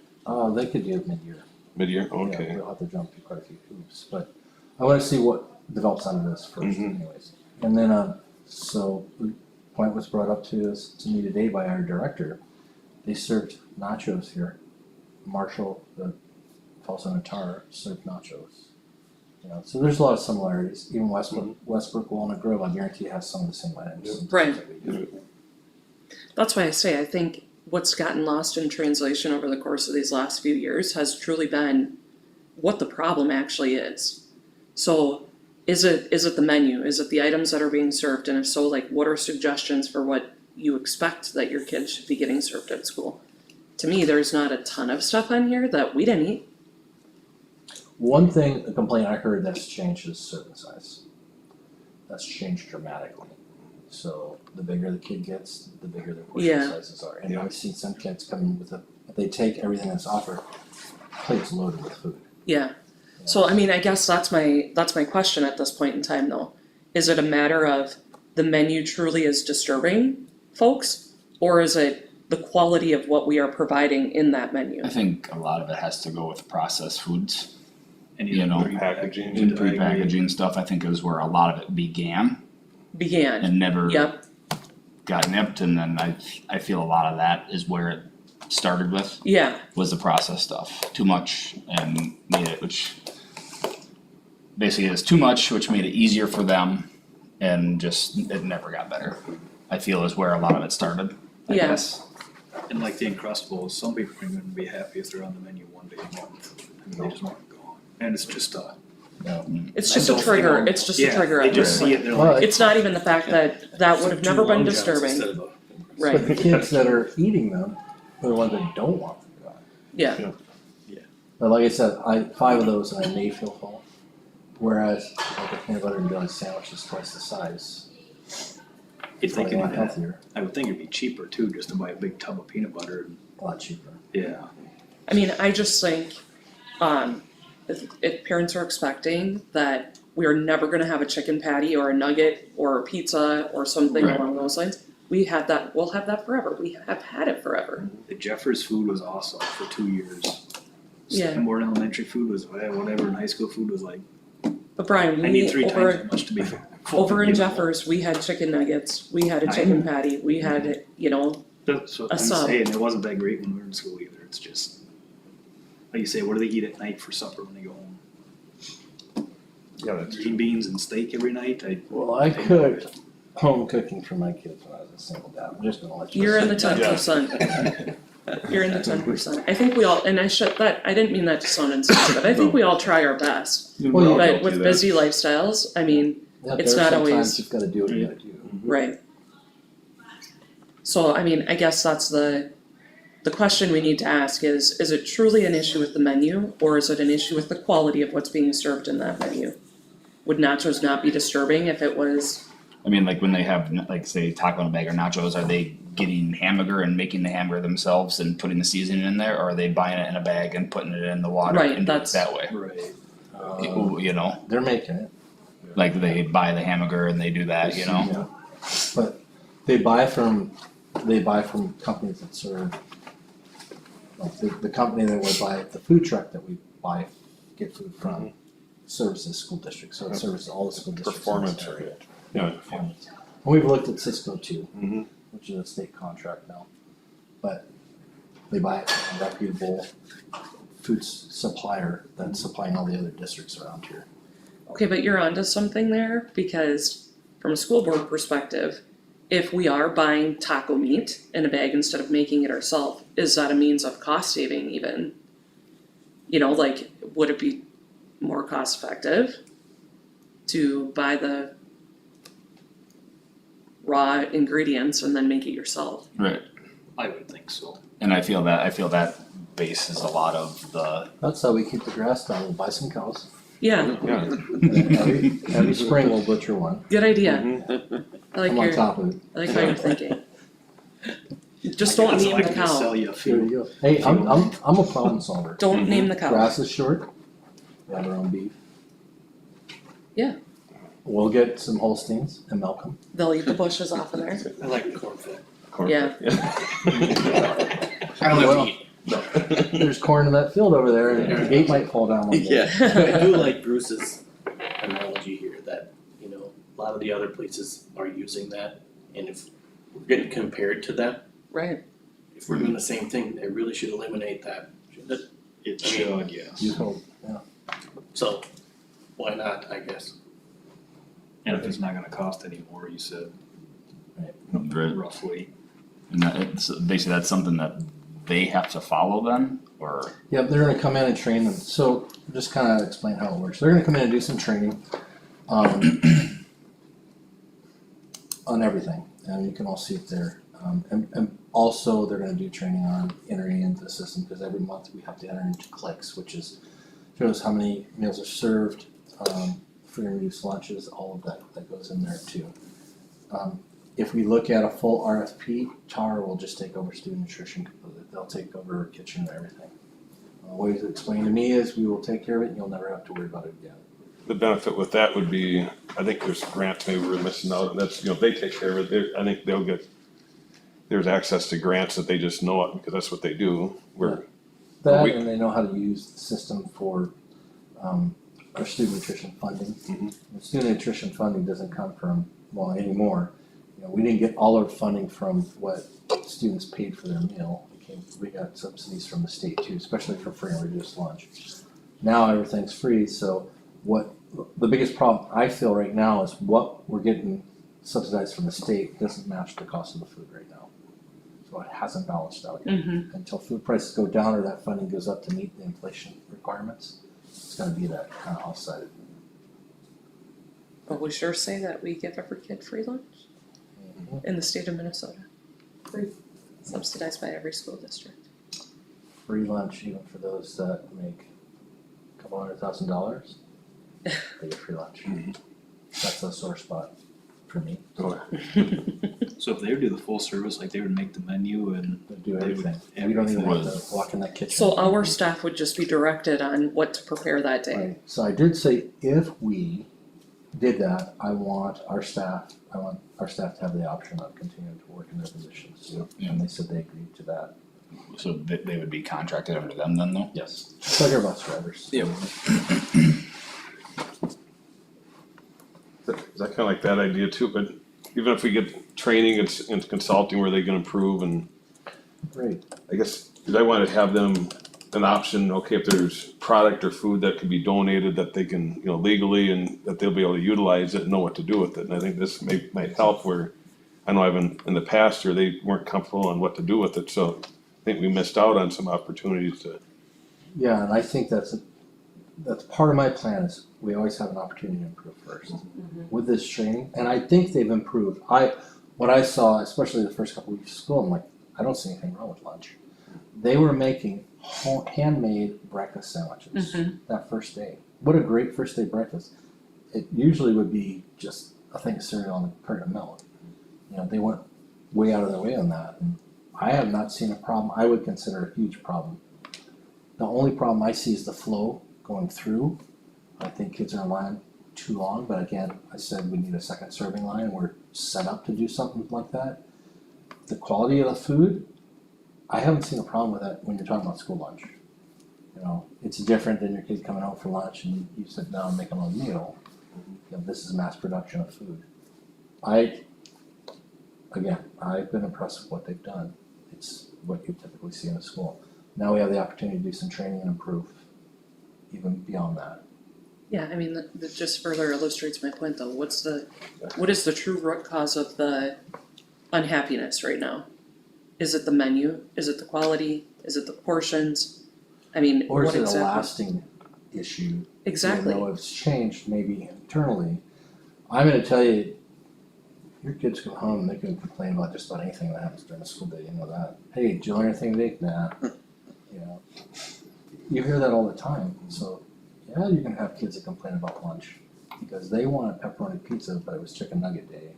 They could do it mid-year. mid-year, Yeah, okay. we'll have to jump through quite a few hoops, but I wanna see what develops out of this first anyways. And then, so the point was brought up to me today by our director. They served nachos here. Marshall, the falls on a tar, served nachos. You know, so there's a lot of similarities. Even Westbrook Walnut Grove, I guarantee has some of the same items. and Right. things that we do. that's why I say, I think what's gotten lost in translation over the course of these last few years has truly been what the problem actually is. So, is it the menu, is it the items that are being served, and if so, like, what are suggestions for what you expect that your kids should be getting served at school? To me, there's not a ton of stuff on here that we didn't eat. One thing, a complaint I heard that's changed is serving size. That's changed dramatically. So the bigger the kid gets, the bigger their portion Yeah. sizes are. And I've seen some kids come in with if they take everything that's offered, plates loaded with food. Yeah. So I mean, I guess that's my question at this point in time though. Is it a matter of the menu truly is disturbing folks, or is it the quality of what we are providing in that menu? I think a lot of it has to go with processed foods. And You know, Packaging. And pre-packaging stuff, I think is where a lot of it began Began. and never Yep. got nipped, and then I feel a lot of that is where it started with, Yeah. was the processed stuff. Too much and made it, which basically is too much, which made it easier for them, and just, it never got better. I feel is where a lot of it started, I Yeah. guess. And like the Uncrustables, some people aren't gonna be happy if they're on the menu one day a month. I mean, they just want it gone. And it's just It's just a trigger, it's just a trigger. They at just this see point. it, they're Well, like, It's not even the fact that that would have Two never been long johns disturbing, instead of a- right, But the kids that are eating them are the ones that don't want them gone. yeah, But like I said, 5 of those and I may feel full. Whereas like a peanut butter and jelly sandwich is twice the size. you'd think Probably a lot it'd be- healthier, I would think it'd be cheaper too, just to buy a big tub of peanut butter and, a lot cheaper. yeah. I mean, I just think, if parents are expecting that we are never gonna have a chicken patty or a nugget or a pizza or something Right. along those lines, we'll have that forever, we have had it forever. The Jeffers food was awesome for 2 years. Yeah. Sanborn Elementary food was whatever, and high school food was like, But Brian, I need 3 times over, as much to be full. over in you know? Jeffers, we had chicken nuggets, we had a I chicken know. patty, we had, you know, That's what A I'm sub. saying, it wasn't that great when we were in school either, it's just, like you say, what do they eat at night for supper when they go home? Yeah, that's Green beans and steak every night, Well, I cooked home cooking for my kids when I was a single dad. I'm just gonna let you. you're in the say that. 10%. You're in the 10%. I think we all, and I didn't mean that to sound insensitive, I think we all try our best. Well, you- But with busy lifestyles, I mean, Yeah, it's there are not some always- times you've gotta do what you gotta do. right. So, I mean, I guess that's the question we need to ask is it truly an issue with the menu, or is it an issue with the quality of what's being served in that menu? Would nachos not be disturbing if it was, I mean, like when they have, like say taco in a bag or nachos, are they getting hamburger and making the hamburger themselves and putting the seasoning in there, or are they buying it in a bag and putting it in the water Right, and doing it that's- that way? right, You know, They're making it. like they buy the hamburger and they do that, you know? Yeah. But they buy from companies that serve, like the company that we buy, the food truck that we get food from services school districts, so it services all the school districts. in this Performance area. area. Yeah. Performance. And we've looked at Cisco too, Mhm. which is a state contract now. But they buy it from a reputable food supplier that's supplying all the other districts around here. okay, but you're onto something there, because from a school board perspective, if we are buying taco meat in a bag instead of making it ourselves, is that a means of cost saving even? You know, like, would it be more cost effective to buy the raw ingredients and then make it yourself? Right. I would think so. And I feel that bases a lot of the, That's how we keep the grass down, we'll buy some cows. Yeah, Yeah. Every spring we'll butcher one, good idea, Mhm. I like come on your, top of it. I like how you're thinking. Just I don't guess name I the could just cow, sell you a There few. you go. Hey, I'm a problem solver. don't name the cow, Grass is short, we have our own beef. Yeah. We'll get some Holsteins and milk them. they'll eat the bushes off of there, I like corn fed. yeah. I don't have Well, to eat. There's corn in that field over there and the gate might fall down one day. Yeah, I do like Bruce's analogy here that, you know, a lot of the other places are using that. And if we're getting compared to that, Right, if we're doing the same thing, they really should eliminate that. shouldn't it? It should, yes. You hope, yeah. So, why not, I guess? And if it's not gonna cost any more, you said right, roughly. and that, it's basically that's something that they have to follow then, or, Yep, they're gonna come in and train them. So just kind of explain how it works. They're gonna come in and do some training on everything, and you can all see it there. And also they're gonna do training on entering into the system, because every month we have to enter into clicks, which shows how many meals are served, free and reduced lunches, all of that goes in there too. If we look at a full RFP, Tara will just take over student nutrition completely. They'll take over kitchen and everything. The way to explain to me is we will take care of it and you'll never have to worry about it again. The benefit with that would be, I think there's grants maybe we're missing out, and that's, they take care of it, I think they'll get, there's access to grants that they just know it, because that's what they do, That, We- and they know how to use the system for, our student nutrition funding. Mhm. The student nutrition funding doesn't come from, well, anymore. We didn't get all our funding from what students paid for their meal. We got subsidies from the state too, especially for free and reduced lunch. Now everything's free, so the biggest problem I feel right now is what we're getting subsidized from the state doesn't match the cost of the food right now. So it hasn't balanced out yet. mm-hmm, Until food prices go down or that funding goes up to meet the inflation requirements, it's gonna be that kind of offside. But we sure say that we give every kid free lunch in the state of Minnesota. Free, subsidized by every school district. Free lunch even for those that make a couple $100,000. They get free lunch. That's a sore spot for me. So if they would do the full service, like they would make the menu and They do They would- everything. We don't even have everything. to walk in that kitchen. So our staff would just be directed on what to prepare that day. Right, so I did say if we did that, I want our staff to have the option of continuing to work in their positions. Yeah. And they said they agreed to that. So they would be contracted under them then though? Yes. It's like our bus drivers. Yep. Is that kinda like that idea too, but even if we get training and consulting where they can improve and Great. I guess, cause I wanna have them an option, okay, if there's product or food that can be donated that they can, legally and that they'll be able to utilize it and know what to do with it, and I think this might help where I know I've been in the past where they weren't comfortable on what to do with it, so I think we missed out on some opportunities to. Yeah, and I think that's part of my plan is we always have an opportunity to improve first. With this training, and I think they've improved. What I saw, especially the first couple weeks of school, I'm like, I don't see anything wrong with lunch. They were making handmade breakfast sandwiches that first day. What a great first day breakfast. It usually would be just a thing of cereal and a carton of milk. They went way out of their way on that. And I have not seen a problem. I would consider a huge problem. The only problem I see is the flow going through. I think kids are in line too long, but again, I said we need a second serving line. We're set up to do something like that. The quality of the food, I haven't seen a problem with that when you're talking about school lunch. It's different than your kid coming home for lunch and you sit down and make them a meal. This is mass production of food. I've been impressed with what they've done. It's what you typically see in a school. Now we have the opportunity to do some training and improve even beyond that. Yeah, I mean, that just further illustrates my point though. What is the true root cause of the unhappiness right now? Is it the menu? Is it the quality? Is it the portions? I mean, Or is what it exactly? a lasting issue? Exactly. Even though it's changed maybe internally. I'm gonna tell you, your kids come home and they can complain about just about anything that happens during the school day, that. Hey, did you learn anything today? Nah. You hear that all the time, so yeah, you're gonna have kids that complain about lunch because they want a pepperoni pizza, but it was chicken nugget day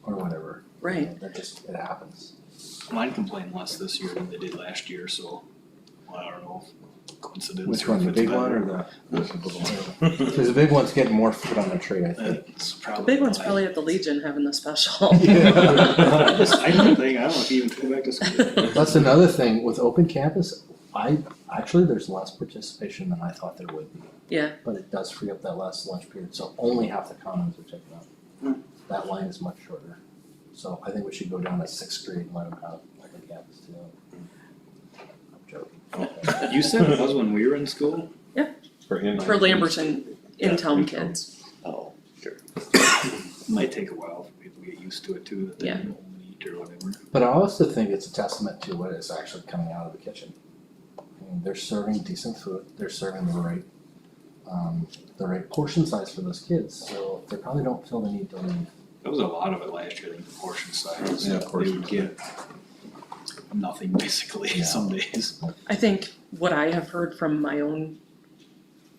or whatever. Right. It happens. mine complained less this year than they did last year, so I don't know if coincidence. Which or one, if the it's big one better. or the? Cause the big one's getting more food on the tray, I think. That's The probably. big one's why. probably at the Legion having the special. I don't think, I don't know if you even go back to school. That's another thing, with open campus, there's less participation than I thought there would be. Yeah. But it does free up that last lunch period, so only half the commons are taken up. That line is much shorter. So I think we should go down to sixth grade and let them have open campus too. I'm joking. You said it was when we were in school? For For Lamberton in-town kids. Oh, sure. Might take a while for people to get used to it too, that they Yeah. don't eat or whatever. But I also think it's a testament to what is actually coming out of the kitchen. I mean, they're serving decent food, they're serving the right portion size for those kids, so they probably don't feel the need to leave. That was a lot of it last year, I think the portion size. Yeah, They portion would get nothing basically Yeah. some days. I think what I have heard from my own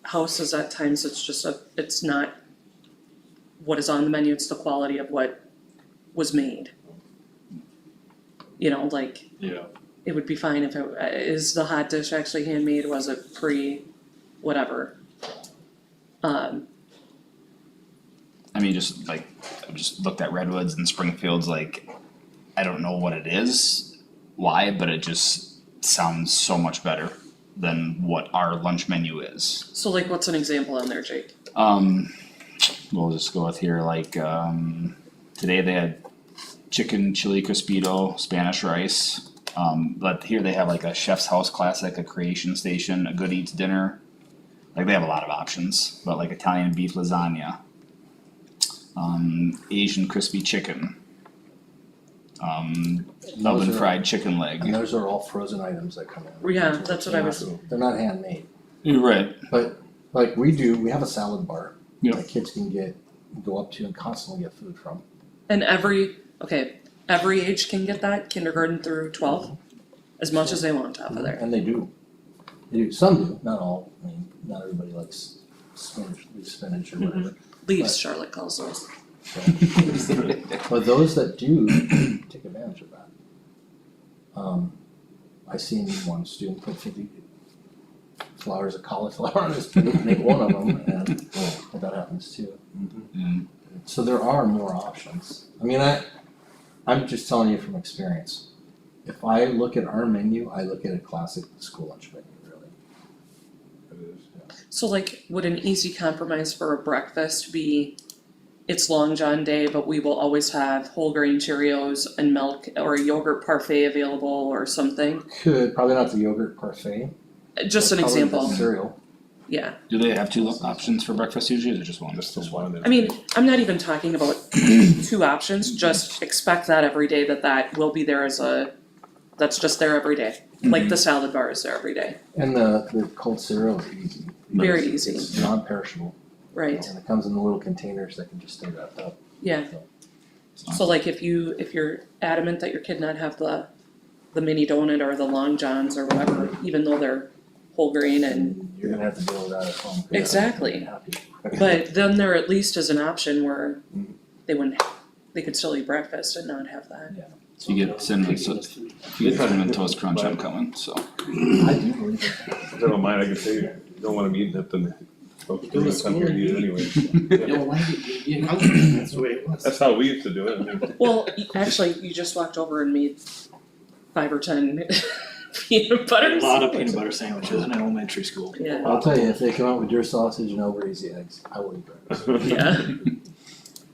house is at times it's not what is on the menu, it's the quality of what was made. Like Yeah. it would be fine if is the hot dish actually handmade, was it whatever. I mean, just like, I just looked at Redwoods and Springfields, like, I don't know what it is, why, but it just sounds so much better than what our lunch menu is. So like what's an example on there, Jake? We'll just go with here, like, today they had chicken chili crispito, Spanish rice. But here they have like a Chef's House Classic, a Creation Station, a Good Eats Dinner. Like they have a lot of options, but like Italian beef lasagna, Asian crispy chicken, oven fried chicken And leg. those are all frozen items that come in. Yeah, that's what I was. They're not handmade, You're right. but Like we have a salad bar Yeah. that kids can go up to and constantly get food from. And every age can get that, kindergarten through 12, as much as they want off of there. And they do. Some do, not all. I mean, not everybody likes spinach or whatever. Leaves, Charlotte calls those. So. But those that do take advantage of that. I seen one student put 50 flowers of cauliflower on his plate, make one of them, and that happens too. Mm. So there are more options. I mean, I'm just telling you from experience. If I look at our menu, I look at a classic school lunch menu, really. So like, would an easy compromise for a breakfast be, it's Long John Day, but we will always have whole grain Cheerios and milk or a yogurt parfait available or something? Probably not the yogurt parfait. Just an but probably example, the cereal. yeah. Do they have two options for breakfast usually, or is it just one? Just one. I mean, I'm not even talking about two options, just expect that every day that will be there that's just there every day. Like the salad bar is there every day, And the cold cereal is easy. very easy, It's non-perishable. right, And it comes in the little containers that can just stay wrapped up. yeah. So like if you're adamant that your kid not have the mini donut or the Long Johns or whatever, even though they're whole grain and, You're gonna have to deal with that at home. Exactly. Happy. but then there at least is an option where they could still eat breakfast and not have that. If you get cinnamon toast crunch, I'm coming. So I do believe it. I don't mind, I can say, you don't wanna be eating it, then folks are gonna come here and eat it anyway. You know, why you hungry? That's the way it was. That's how we used to do it, I mean. Well, actually, you just walked over and made 5 or 10 peanut butter A lot of sandwiches. peanut butter sandwiches in elementary school. Yeah. I'll tell you, if they come out with your sausage and over easy eggs, I will eat breakfast. Yeah.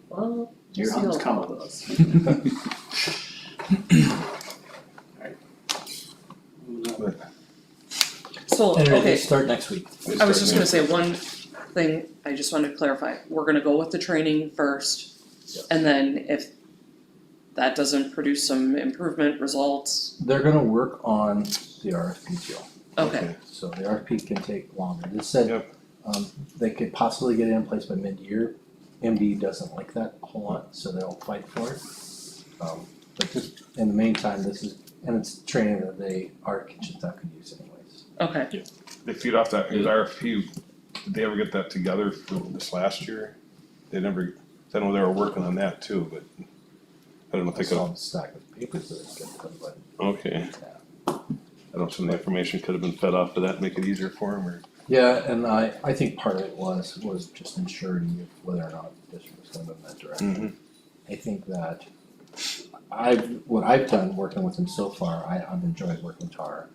Well, Your we'll see hunt's how it coming. goes. So, Anyway, okay, they start next week. I was just gonna say one thing, I just wanted to clarify, we're gonna go with the training first. And then if that doesn't produce some improvement results, They're gonna work on the RFP too. okay, So the RFP can take longer. They said, Yep. they could possibly get it in place by mid-year. MD doesn't like that a whole lot, so they'll fight for it. But just in the meantime, and it's training that our kitchen staff could use anyways. okay, They feed off that RFP, did they ever get that together for this last year? They never, I know they were working on that too, but I don't know if I they saw could, the stack of papers that it's got, but okay. I don't know if some of the information could have been fed off to that, make it easier for them, or, yeah, and I think part of it was just ensuring of whether or not the district was gonna move in that direction. I think that what I've done working with them so far, I've enjoyed working with Tara,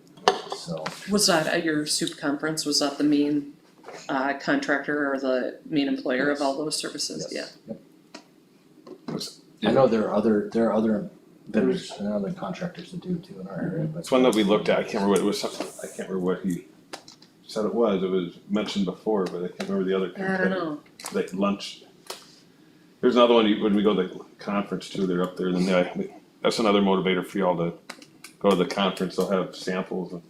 so. was that at your soup conference, was that the main contractor or the main employer of all those services? Yeah. Yes, yep. I know there are other vendors and other contractors that do too in our area, but. it's one that we looked at, I can't remember what it was, I can't remember what he said it was mentioned before, but I can't remember the other. I don't know, Like lunch. There's another one, when we go to the conference too, they're up there, and then that's another motivator for y'all to go to the conference, they'll have samples and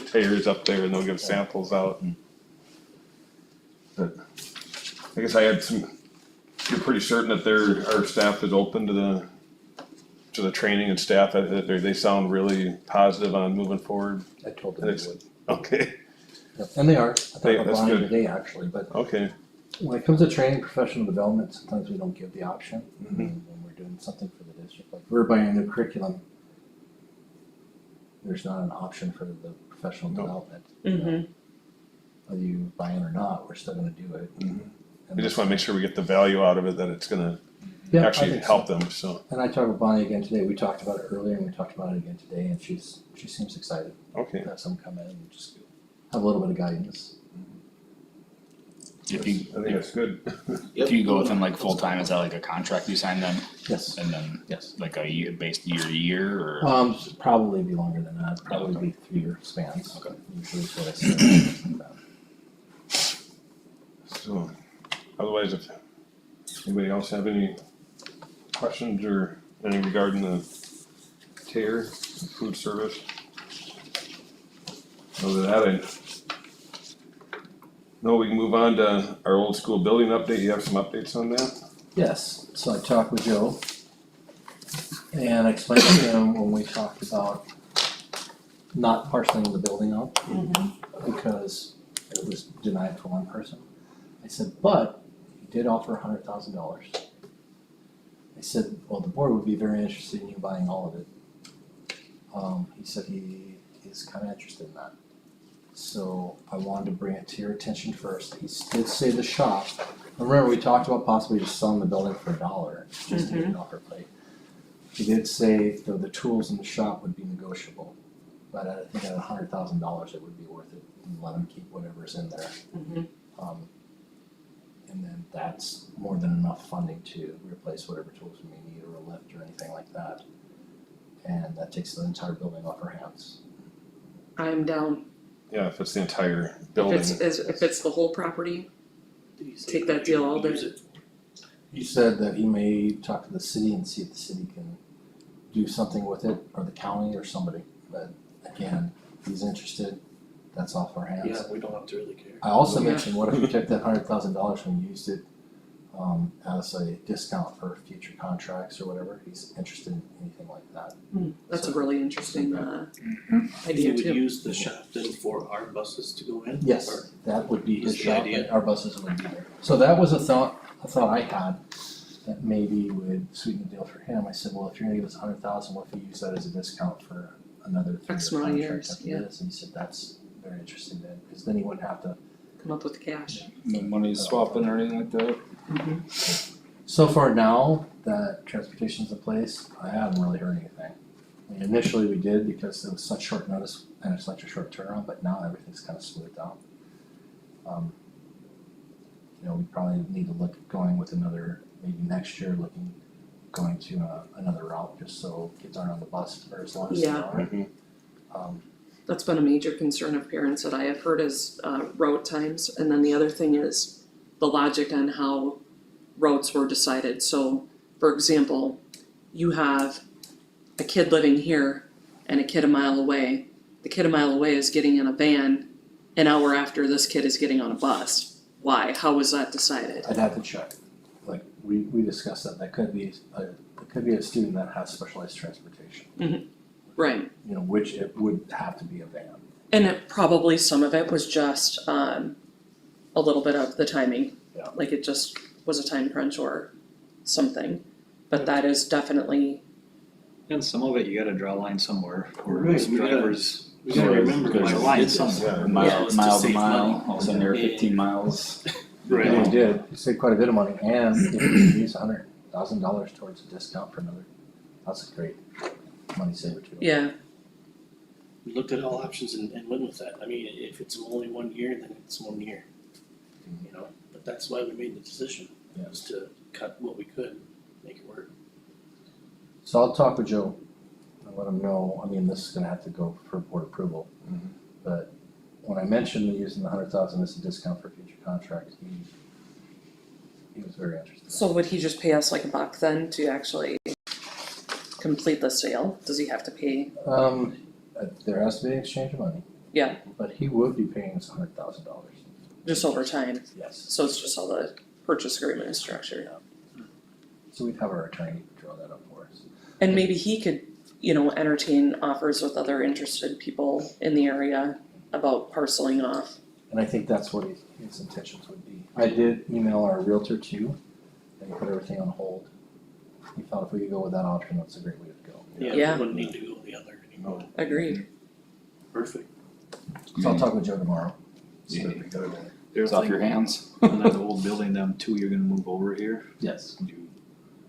Tayers up there and they'll give samples out. But I guess you're pretty certain that our staff is open to the training and staff, that they sound really positive on moving forward. I told them they It's- would. Okay, Yep, and they are. I talked Hey, about that's Brian good. today actually, but okay. when it comes to training professional development, sometimes we don't give the option Mhm. when we're doing something for the district. Like if we're buying a new curriculum, there's not an option for the professional No. development. mhm, Whether you buy in or not, we're still gonna do it. Mhm. And We just wanna make sure we get the value out of it, that it's gonna Yeah, I actually think so. help them, so, And I talked with Bonnie again today. We talked about it earlier and we talked about it again today and she seems excited okay. to have some come in and just have a little bit of guidance. if you I think that's good. if you go with them like full time, is that like a contract you sign them, Yes, and then yes. like a year based year to year, or Probably be longer than that, probably be 3-year spans. Okay. Usually is what I say. So, otherwise, if anybody else have any questions or any regarding the TARE, food service? Other than that, No, we can move on to our old school building update. You have some updates on that? Yes, so I talked with Joe. And I explained to him when we talked about not parceling the building out. Because it was denied for one person. I said, but he did offer $100,000. I said, well, the board would be very interested in you buying all of it. He said he is kind of interested in that. So I wanted to bring it to your attention first. He did say the shop. Remember, we talked about possibly just selling the building for $1, just to get it off our plate. He did say though the tools in the shop would be negotiable, but I think at $100,000 it would be worth it and let him keep whatever's in there. And then that's more than enough funding to replace whatever tools we may need or a lift or anything like that. And that takes the entire building off our hands. I'm down. Yeah, if it's the entire If building. if it's the whole property, Did he say Take that he deal could all day. use it? He said that he may talk to the city and see if the city can do something with it, or the county or somebody, but again, he's interested, that's off our hands. Yeah, we don't have to really care. I also Yeah. mentioned, what if we took that $100,000 and used it as a discount for future contracts or whatever, he's interested in anything like that. that's a So- really interesting You idea would too. use the shop then for our buses to go in? Or- Yes, that would be his Is the shop, idea. and our buses would be there. So that was a thought I had, that maybe would sweeten the deal for him. I said, well, if you're gonna give us $100,000, what if you use that as a discount for another X 3-year amount of contract years, after yeah. this? And he said, that's very interesting then, because then he wouldn't have to. Come up with the cash. No money swapping or anything like that. So far now that transportation's in place, I haven't really heard anything. I mean, initially we did because it was such short notice and it's such a short turnaround, but now everything's kind of smoothed out. We probably need to look at going with another, maybe next year, going to another route, just so kids aren't on the bus for as long as they Yeah. are. That's been a major concern of parents that I have heard is route times, and then the other thing is the logic on how routes were decided. So, for example, you have a kid living here and a kid a mile away. The kid a mile away is getting in a van an hour after this kid is getting on a bus. Why? How was that decided? I'd have to check, like, we discussed that, could be a student that has specialized transportation, Right. which it would have to be a van. And it probably, some of it was just a little bit of the timing. Yeah. Like it just was a time crunch or something. But that is definitely, And some of it, you gotta draw a line somewhere, or Right, some we gotta- drivers. We gotta remember There's why a we line did this. somewhere. Yeah. Mile, It's to mile to save mile, money. all of a sudden they're Yeah. 15 miles. Right. And he did, he saved quite a bit of money, and if you use $100,000 towards a discount for another, that's a great money saver too. yeah, We looked at all options and went with that. I mean, if it's only 1 year, then it's 1 year. But that's why we made the decision, Yeah. was to cut what we could, make it work. So I'll talk with Joe and let him know, I mean, this is gonna have to go for board approval. But when I mentioned using the $100,000 as a discount for future contracts, he was very interested. so would he just pay us like $1 then to actually complete the sale? Does he have to pay? There has to be an exchange of money. Yeah. But he would be paying us $100,000, Just over time? yes. So it's just how the purchase agreement is structured. So we'd have our attorney draw that up for us. And maybe he could, entertain offers with other interested people in the area about parceling off. And I think that's what his intentions would be. I did email our realtor too, and he put everything on hold. He thought if we could go with that option, that's a great way to go. Yeah. We wouldn't need to go with the other anymore. Agreed. Perfect. So I'll talk with Joe tomorrow. See Yeah. if we go there. There's It's off your hands. On that old building, them two, you're gonna move over here. Yes. Did you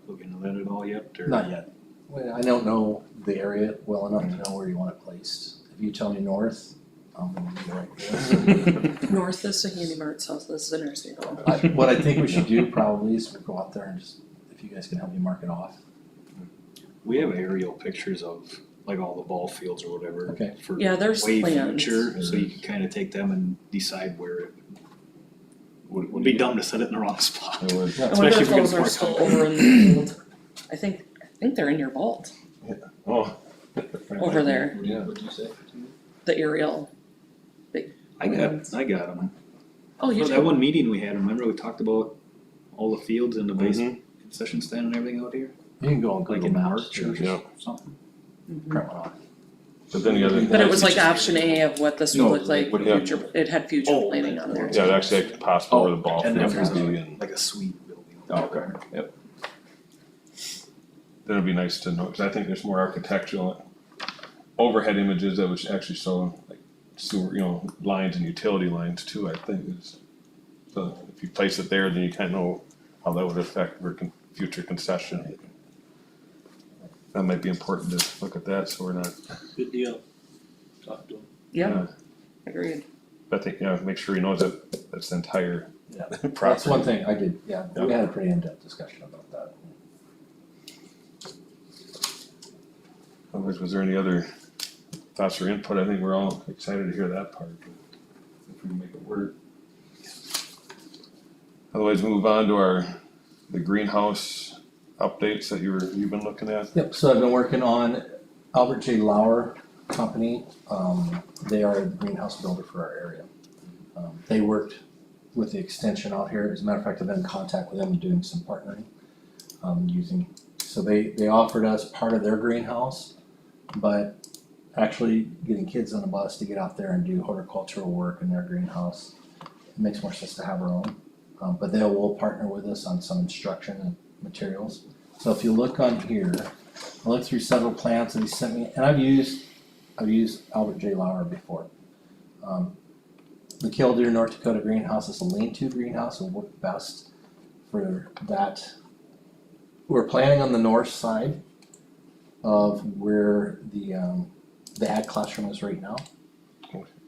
look into that at all yet, or? Not yet. Well, I don't know the area well enough to know where you want it placed. If you tell me north, I'm gonna be right there. North is the Handy Mart, south is the nursing home. What I think we should do probably is we go out there and just, if you guys can help me mark it off. We have aerial pictures of like all the ball fields or whatever. Okay. For Yeah, there's way plans. future, so you can kinda take them and decide where it would be dumb to set it in the wrong spot. It would. I wonder Especially if if you're those gonna are park still over in the field. I think they're in your vault Oh. over there, Yeah. What'd you say? the aerial. I got them. Oh, you Well, that too. one meeting we had, remember we talked about all the fields and the base Mhm. concession stand and everything out here? You can go on Like Google in Maps March or Yeah. something? print one off. But then the other. But it was like option A of what this would No, look like, what do you- future, it had future Oh, planning on there. Yeah, it actually had possible where the ball And field then there's would be and like a suite building. Oh, okay, yep. then it'd be nice to know, cause I think there's more architectural overhead images that would actually show like sewer, lines and utility lines too, I think is. So if you place it there, then you kinda know how that would affect future concession. That might be important to look at that, so we're not, Good deal. Talk to him. Yeah, agreed. I think, make sure he knows that that's the entire Yeah. property. That's one thing I did, we had a pretty in-depth discussion about that. Otherwise, was there any other thoughts or input? I think we're all excited to hear that part, if we can make it work. Otherwise, move on to the greenhouse updates that you've been looking at. Yep, so I've been working on Albert J. Lauer Company. They are a greenhouse builder for our area. They worked with the extension out here. As a matter of fact, I've been in contact with them and doing some partnering. So they offered us part of their greenhouse, but actually getting kids on the bus to get out there and do horticultural work in their greenhouse, it makes more sense to have our own. But they will partner with us on some instruction and materials. So if you look on here, I looked through several plants that he sent me, and I've used Albert J. Lauer before. The Killdeer, North Dakota greenhouse is a lean-to greenhouse and worked best for that. We're planning on the north side of where the ag classroom is right now.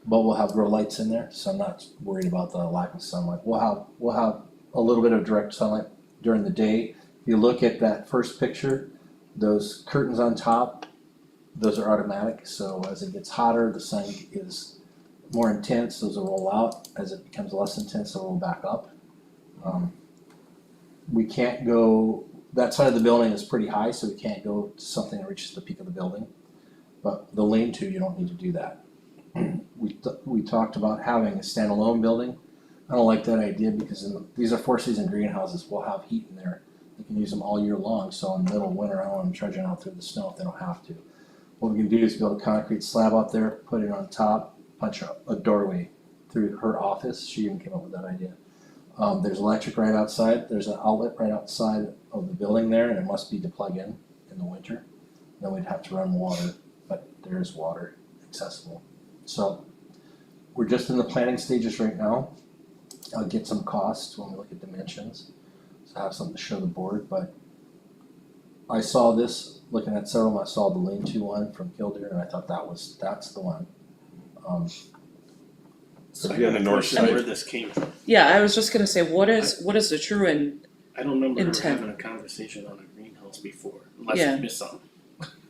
But we'll have grow lights in there, so I'm not worried about the lack of sunlight. We'll have a little bit of direct sunlight during the day. If you look at that first picture, those curtains on top, those are automatic, so as it gets hotter, the sun is more intense, those will roll out. As it becomes less intense, they'll roll back up. We can't go, that side of the building is pretty high, so we can't go to something that reaches the peak of the building. But the lean-to, you don't need to do that. We talked about having a standalone building. I don't like that idea because these are 4-season greenhouses. We'll have heat in there. You can use them all year long, so in the middle of winter, I don't want them trudging out through the snow if they don't have to. What we can do is build a concrete slab out there, put it on top, punch a doorway through her office. She even came up with that idea. There's electric right outside. There's an outlet right outside of the building there, and it must be to plug in the winter. Then we'd have to run water, but there is water accessible. So we're just in the planning stages right now. I'll get some costs when we look at dimensions, so I have something to show the board, but I saw this, looking at several, I saw the lean-to one from Killdeer, and I thought that's the one. So I If you're on got the a north question side. where this came from. Yeah, I was just gonna say, what is the true and, I don't remember Intent. having a conversation on a greenhouse before, unless Yeah. I missed something.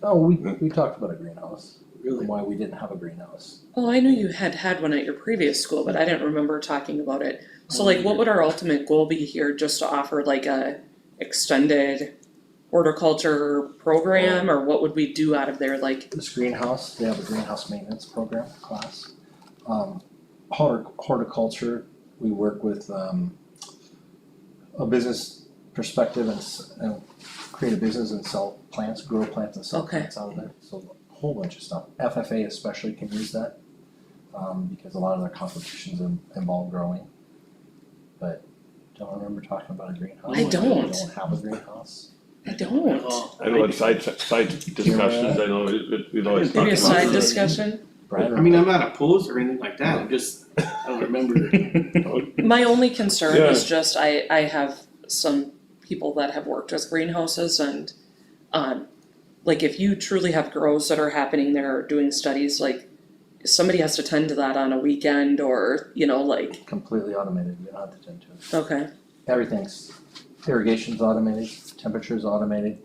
Oh, we talked about a greenhouse, Really? and why we didn't have a greenhouse. well, I knew you had one at your previous school, but I didn't remember talking about it. So like, what would our ultimate goal be here, just to offer like a extended horticulture program, or what would we do out of there, like, This greenhouse, they have a greenhouse maintenance program class. Horticulture, we work with a business perspective and create a business and sell plants, grow plants and sell Okay. plants out of there. So a whole bunch of stuff. FFA especially can use that because a lot of their competitions involve growing. But don't remember talking about a greenhouse. I don't. We don't have a greenhouse. I don't. Oh, I know what side discussions, I know we've always talked about. Maybe a side it. discussion? Brian, I mean, I'm not opposed or anything like that, I'm just, I don't remember. My only concern Yeah. is just, I have some people that have worked with greenhouses and, like if you truly have grows that are happening there, or doing studies, like somebody has to tend to that on a weekend or, like, completely automated, you don't have to tend to it. okay, Everything's, irrigation's automated, temperature's automated,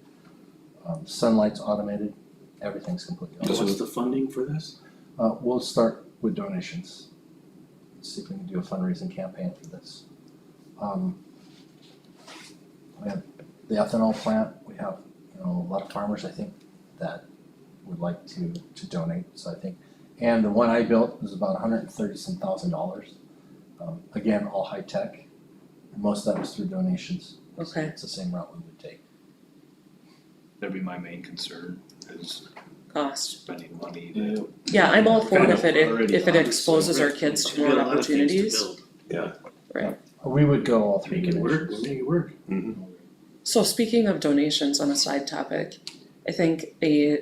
sunlight's automated, everything's completely So automated. what's the funding for this? We'll start with donations. See if we can do a fundraising campaign for this. We have the ethanol plant, we have, a lot of farmers, I think, that would like to donate, so I think, and the one I built was about $130,000. Again, all high tech, and most of that was through donations. So Okay. it's the same route we would take. That'd be my main concern, is Cost. spending money that Yeah, I'm all for it if Kind of already if it obviously, exposes our kids to more opportunities. We would go all three Make it work, dimensions. we'll make it work. So speaking of donations, on a side topic, I think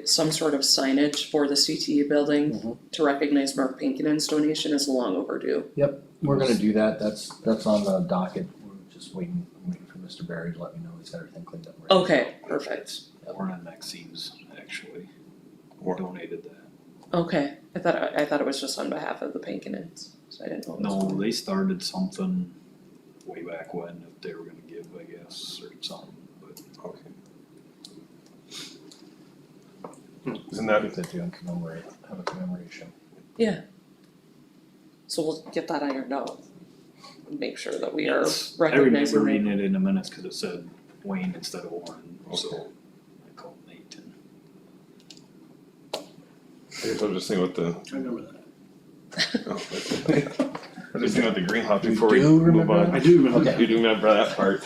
some sort of signage for the CTE building Mhm. to recognize Mark Pinkinen's donation is long overdue. We're gonna do that, that's on the docket, we're just waiting for Mr. Barry to let me know he's got everything cleaned up. and ready. Okay, perfect. Warren and Maxine's actually donated that. Okay, I thought it was just on behalf of the Pinkinens, so I didn't know. It was No, they started something way back when, if they were gonna give, I guess, or something, but Okay. Isn't that, If they do have a commemoration. So we'll get that ironed out. And make sure that we are Yes, I recognizing remember reading them. it in the minutes, cause it said Wayne instead of Warren, so Okay. I called Nate and. I guess I'm just thinking with the, I remember that. I'm just thinking with the greenhouse You before we do move remember on. I do remember Okay. that. You do remember that part,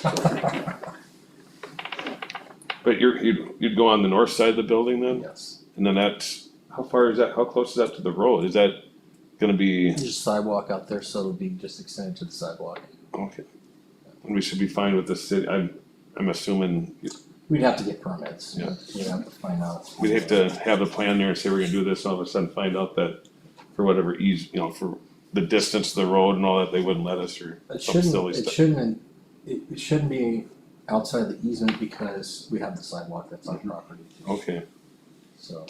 but you'd go on the north side of the building then? Yes. And then that's, how far is that, how close is that to the road? Is that gonna be, There's a sidewalk out there, so it'll be just extended to the sidewalk. okay. And we should be fine with the city, I'm assuming, We'd have to get permits. Yeah. We'd have to find out. we'd have to have the plan there and say we're gonna do this, all of a sudden find out that for whatever for the distance of the road and all that, they wouldn't let us or It some silly shouldn't, stuff. it shouldn't be outside the easement because we have the sidewalk that's on property too. Okay, So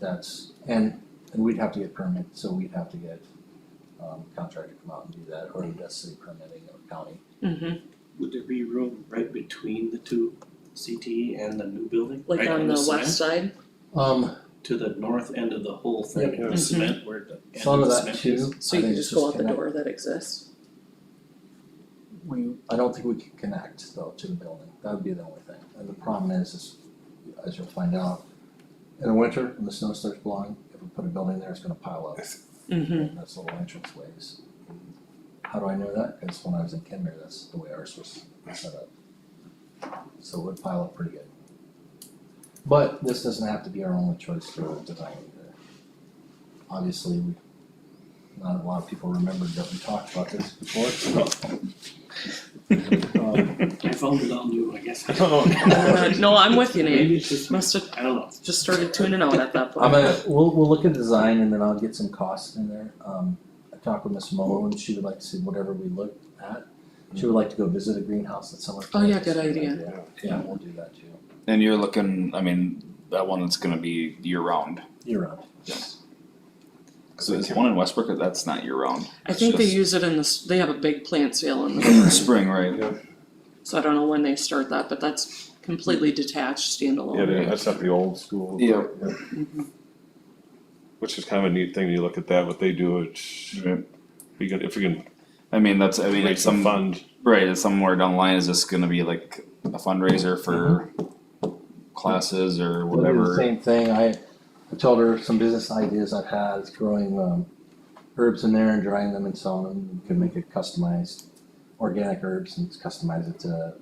that's, and we'd have to get permits, so we'd have to get contractor to come out and do that, or the city permitting or county. Mhm. Would there be room right between the two CTE and the new building? Like Right on the cement? west side. To the north end of the whole thing, Yeah. the cement where the end Some of of the that cement is. too. So I you can think just it's go out the connect- door that exists. I don't think we can connect though to the building, that would be the only thing, and the problem is, as you'll find out, in the winter, when the snow starts blowing, if we put a building there, it's gonna pile up. Mm-hmm. That's little entrance ways. How do I know that? Because when I was in Kenmare, that's the way ours was set up. So it would pile up pretty good. But this doesn't have to be our only choice for design either. Obviously, not a lot of people remembered that we talked about this before, so. I found it all new, I guess. No, I'm with you, Nate. Maybe it's just, Must have I don't know. just started tuning out at that point. We'll look at design and then I'll get some costs in there. I talked with Miss Mo and she would like to see whatever we look at. She would like to go visit a greenhouse at summer. Oh, yeah, good idea. Yeah, we'll do that too. And you're looking, I mean, that one is gonna be year round. Year round. Yes. Cause there's one in Westbrook, that's not year round. I think they It's use it in they have a big plant sale in the just spring. spring, right? So I don't know when they start that, but that's completely detached, standalone. yeah, that's not the old school. Yeah. Mhm. Which is kind of a neat thing, you look at that, what they do, it's, Right. if we can I mean, it's raise some some, fund, right, it's somewhere down the line, is this gonna be like a fundraiser for classes or We'll do the whatever? same thing. I told her some business ideas I've had is growing herbs in there and drying them and selling them. You can make it customized organic herbs and customize it to,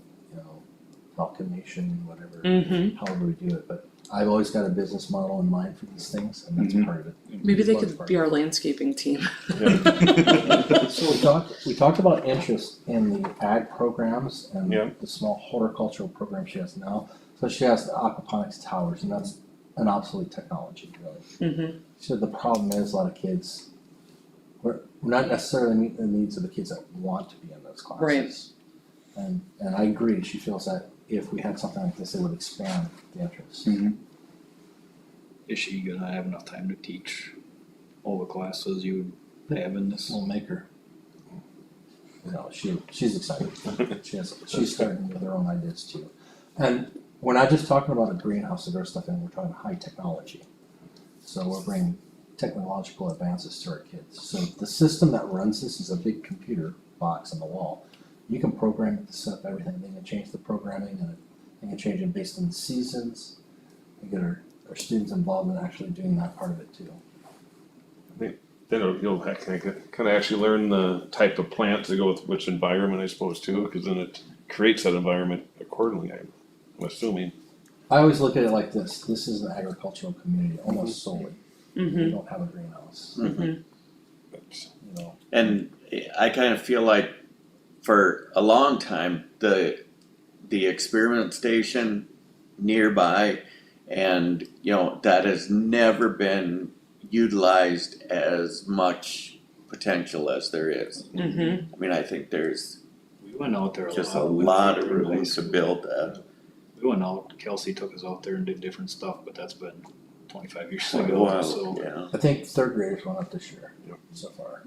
proclamation, whatever, Mhm. however we do it. But I've always got a business model in mind for these things and that's Mhm. part of it. Maybe they Large could part be of our landscaping team. So we talked about interest in the ag programs and Yeah. the small horticultural program she has now. So she has the aquaponics towers and that's an obsolete technology, really. Mm-hmm. So the problem is a lot of kids, we're not necessarily meeting the needs of the kids that want to be in those classes. And I agree, she feels that if we had something like this, it would expand the interest. Is she gonna have enough time to teach all the classes you would have in this? We'll make her. She's excited. She's starting with her own ideas too. And we're not just talking about a greenhouse to grow stuff in, we're talking high technology. So we're bringing technological advances to our kids. So the system that runs this is a big computer box on the wall. You can program it to set up everything. They can change the programming and they can change it based on the seasons. We get our students involved in actually doing that part of it too. then you'll kind of actually learn the type of plant to go with which environment, I suppose, too, because then it creates that environment accordingly, I'm assuming. I always look at it like this, this is an agricultural community almost solely. We Mm-hmm. don't have a greenhouse, Mm-hmm. But, you know. And I kind of feel like for a long time, the experiment station nearby, and that has never been utilized as much potential as there is. Mm-hmm. I mean, I think there's We went out there just a when lot we of were in high room to school. build that. We went out, Kelsey took us out there and did different stuff, but that's been 25 years For a ago, while, so. yeah. I think third graders went up this year Yep. so far.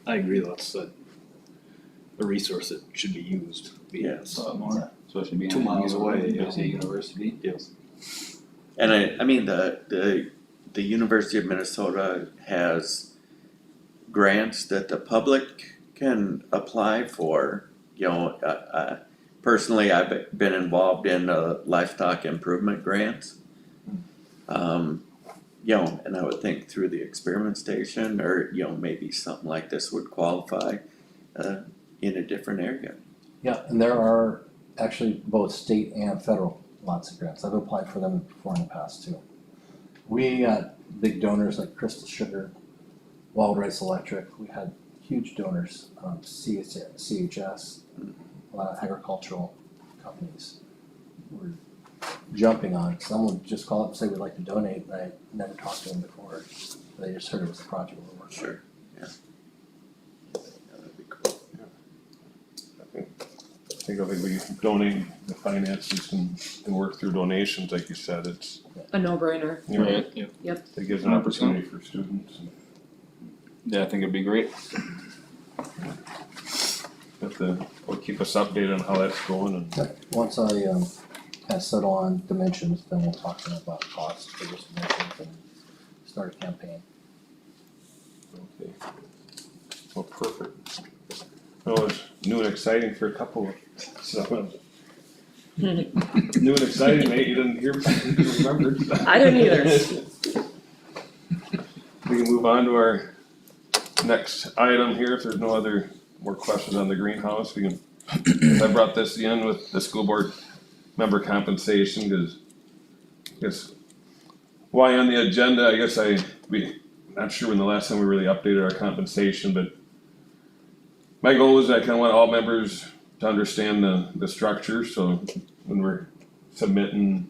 I agree, that's a resource that should be used. Yes. A lot more, especially being 2 miles away, yeah. busy university. Yes. And I mean, the University of Minnesota has grants that the public can apply for. Personally, I've been involved in livestock improvement grants. And I would think through the experiment station, or maybe something like this would qualify in a different area. Yeah, and there are actually both state and federal lots of grants. I've applied for them before in the past too. We got big donors like Crystal Sugar, Wild Rice Electric. We had huge donors, CHS, a lot of agricultural companies were jumping on it. Someone would just call up and say, we'd like to donate, and I never talked to them before. They just heard it was a project we were working on. Sure. Yeah, that'd be cool. I think we donate the finances and work through donations, like you said, it's, A no-brainer. Right. it gives an 100%. opportunity for students. Yeah, I think it'd be great. We'll keep us updated on how that's going and. Once I kind of settle on dimensions, then we'll talk to them about costs for those dimensions and start a campaign. Okay. Well, perfect. Well, it was new and exciting for a couple of, so. New and exciting, mate, you didn't hear, you remembered. I didn't either. We can move on to our next item here, if there's no other more questions on the greenhouse, we can, I brought this in with the school board member compensation, cause I guess why on the agenda, I guess not sure when the last time we really updated our compensation, but my goal is I kinda want all members to understand the structure, so when we're submitting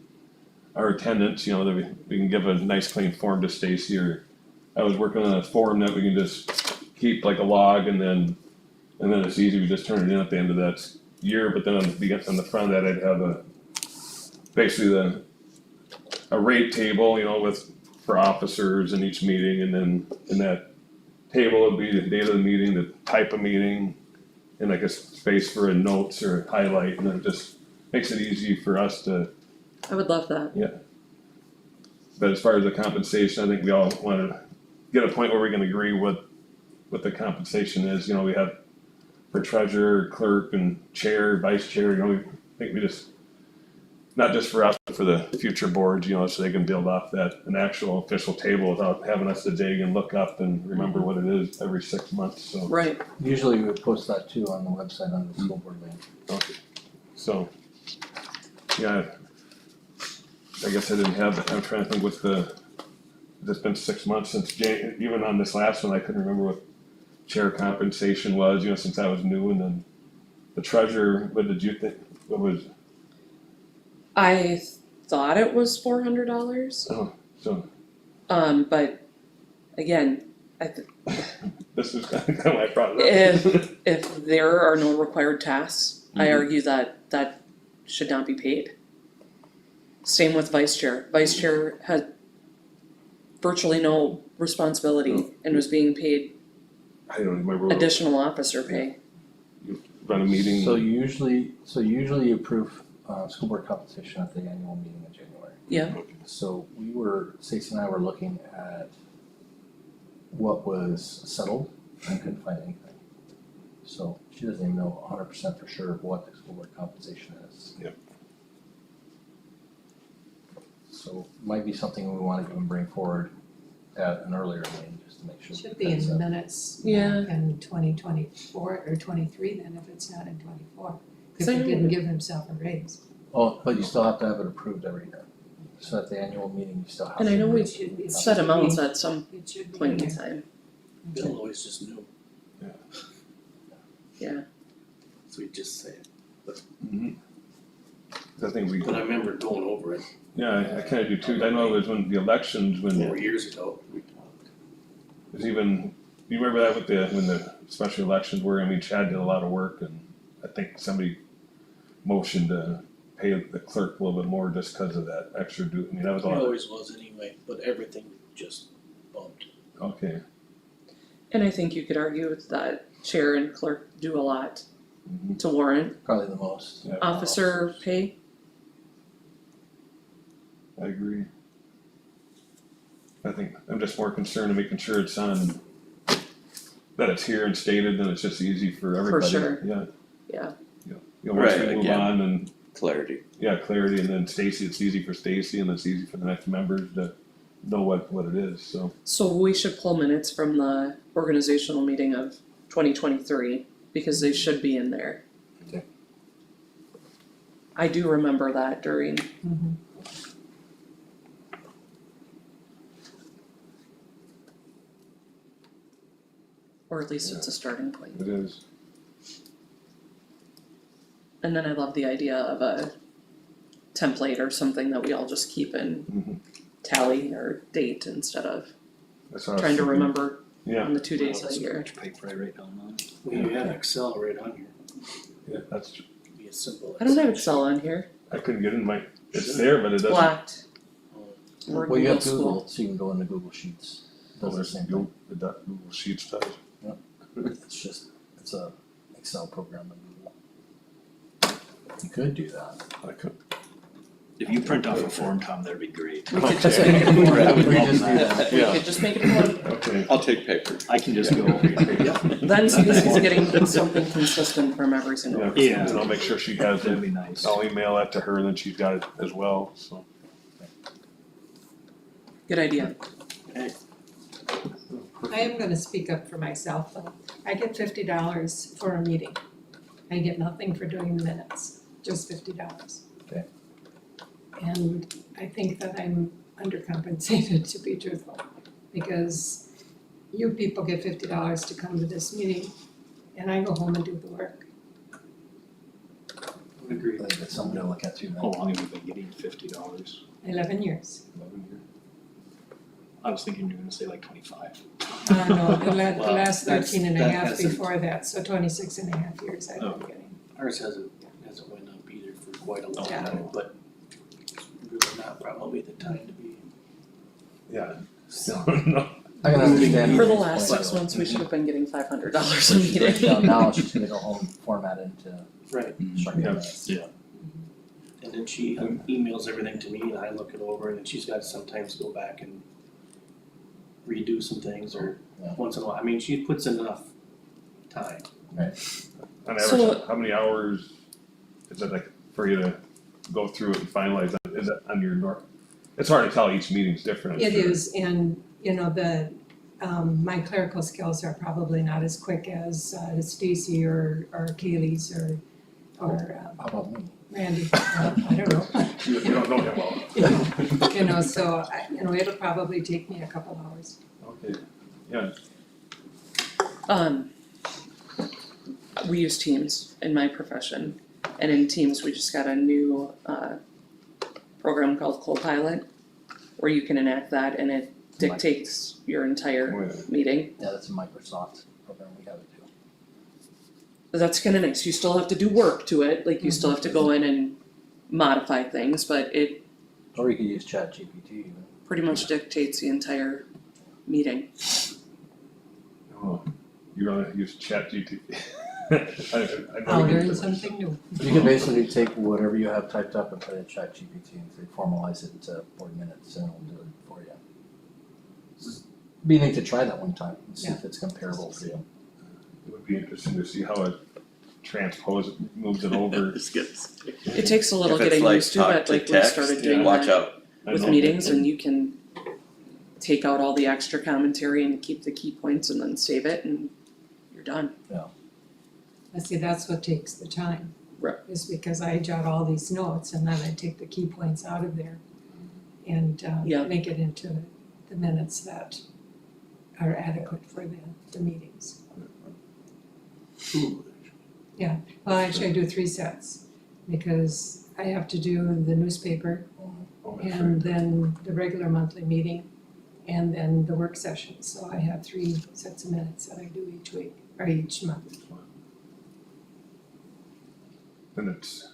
our attendance, that we can give a nice clean form to Stacy, or I was working on a form that we can just keep like a log, and then it's easy, we just turn it in at the end of that year, but then on the front of that, I'd have basically a rate table, for officers in each meeting, and then in that table would be the date of the meeting, the type of meeting, and like a space for a notes or a highlight, and then it just makes it easy for us to, I would love that. but as far as the compensation, I think we all want to get a point where we can agree what the compensation is, we have for treasurer, clerk, and chair, vice chair, I think we just, not just for us, but for the future boards, so they can build off an actual official table without having us to dig and look up and remember what it is every 6 months, so. Right. Usually we would post that too on the website under the school board link. Okay, so, yeah, I guess I didn't have that, I'm trying to think it's been 6 months since even on this last one, I couldn't remember what chair compensation was, since I was new, and then the treasurer, what did you think, what was, I thought it was $400. so, But again, this is kind of why I brought it up. if there are no required tasks, I argue that should not be paid. Same with vice chair. Vice chair had virtually no responsibility and was being paid I don't remember. additional officer pay. Run a meeting. So usually you approve school board compensation at the annual meeting in January. Yeah. So Stacey and I were looking at what was settled and couldn't find anything. So she doesn't even know 100% for sure what the school board compensation is. Yep. So might be something we want to even bring forward at an earlier meeting, just to make sure. Should be in the minutes. Yeah. In 2024 or 23 then, if it's not in 24. If So he you- didn't give himself a raise. Oh, but you still have to have it approved every year. So at the annual meeting, you still have to. And I know we It should be- set amounts at some It should be point in in there. time, Bill always just knew, yeah. so he'd just say it. I think we, But I remember going over it yeah, I kinda do too, I know it was when the elections, when 4 years ago, we talked. it was even, you remember that with the, when the special elections were, I mean, Chad did a lot of work and I think somebody motioned to pay the clerk a little bit more just cause of that extra I mean, that was It a lot, always was anyway, but everything just bumped. okay. And I think you could argue that chair and clerk do a lot Mhm. to warrant Probably the most. Yeah. officer pay. I agree. I think, I'm just more concerned in making sure it's on, that it's here and stated, then it's just easy for everybody. sure. Yeah. Yeah. You know, once Right, we move again. on and, Clarity. yeah, clarity, and then Stacy, it's easy for Stacy and it's easy for the next members to know what it is, so. So we should pull minutes from the organizational meeting of 2023 because they should be in there. Okay. I do remember that during, Mhm. or at least it's a starting point. It is. And then I love the idea of a template or something that we all just keep in Mhm. tally or date instead of That's what I was trying to thinking. remember Yeah, on the 2 days of the year. Scratch paper I write down on. Well, you have Excel right on here, yeah, that's, it'd be a simple. I don't have Excel on here, I couldn't get in my, it's there, but it it's doesn't. blocked. Oh, We're Well, you have Google Google, school. so you can go into Google Sheets. Does the same thing. The Google Sheets stuff. It's just, it's a Excel program in Google. You could do that. I could, If you print off a form, Tom, that'd be great. We could Okay. just make it a We form. could just do that. We Yeah. could just make it a form. okay. I'll take paper. I can just go. Then Stacy's getting something consistent from every single Yeah, person. Yeah. and I'll make sure she has That'd it, be nice. I'll email that to her, and then she's got it as well, so. Good idea. I am gonna speak up for myself though. I get $50 for a meeting. I get nothing for doing the minutes, just $50. Okay. And I think that I'm undercompensated, to be truthful, because you people get $50 to come to this meeting and I go home and do the work. Agreed. I think that's something to look at too. How long have we been getting $50? 11 years. I was thinking you were gonna say like 25. No, the Well, last that's- 13 and a that half hasn't- before that, so 26 and a half years I've Oh. been getting. Ours hasn't went up either for quite a long Yeah. time, but really not probably the time to be. Yeah. No. I can understand. For the your last point, 6 though. months, we should have been getting $500 a Break it down meeting. now, she's gonna go home, format it into Right. structured Yeah. minutes. And then she emails everything to me and I look it over and then she's got to sometimes go back and redo some things or Yeah. once in a while, I mean, she puts enough time. On average, So- how many hours is it like for you to go through it and finalize it? Is it on your it's hard to tell, each meeting's different. I'm It sure. is, and you know, my clerical skills are probably not as quick as Stacy or Kaylee's or How about me? Randy, I don't know. You don't know him well. You know, so it'll probably take me a couple hours. Okay, yeah, We use Teams in my profession, and in Teams, we just got a new program called Copilot, where you can enact that and it dictates your entire Oh, yeah. meeting. Yeah, that's a Microsoft program, we have it too. That's kinda nice, you still have to do work to it, like you still have to go in and modify things, but it Or you could use ChatGPT even. pretty much dictates the entire meeting. oh, you're gonna use ChatGPT. I know I'll we learn can- something new. You can basically take whatever you have typed up and put it in ChatGPT and say formalize it into board minutes and it'll do it for you. Be neat to try that one time and see if it's comparable for you. It would be interesting to see how it transposes, moves it over. This gets, It takes a little if it's getting like used to, talk but to like we text, started doing watch that out. I with know. meetings and you can take out all the extra commentary and keep the key points and then save it and you're done. I see, that's what takes the time. Right. Is because I jot all these notes and then I take the key points out of there and Yeah. make it into the minutes that are adequate for the meetings. Ooh, Well, actually I do 3 sets because I have to do the newspaper and then the regular monthly meeting and then the work session. So I have 3 sets of minutes that I do each week or each month. And it's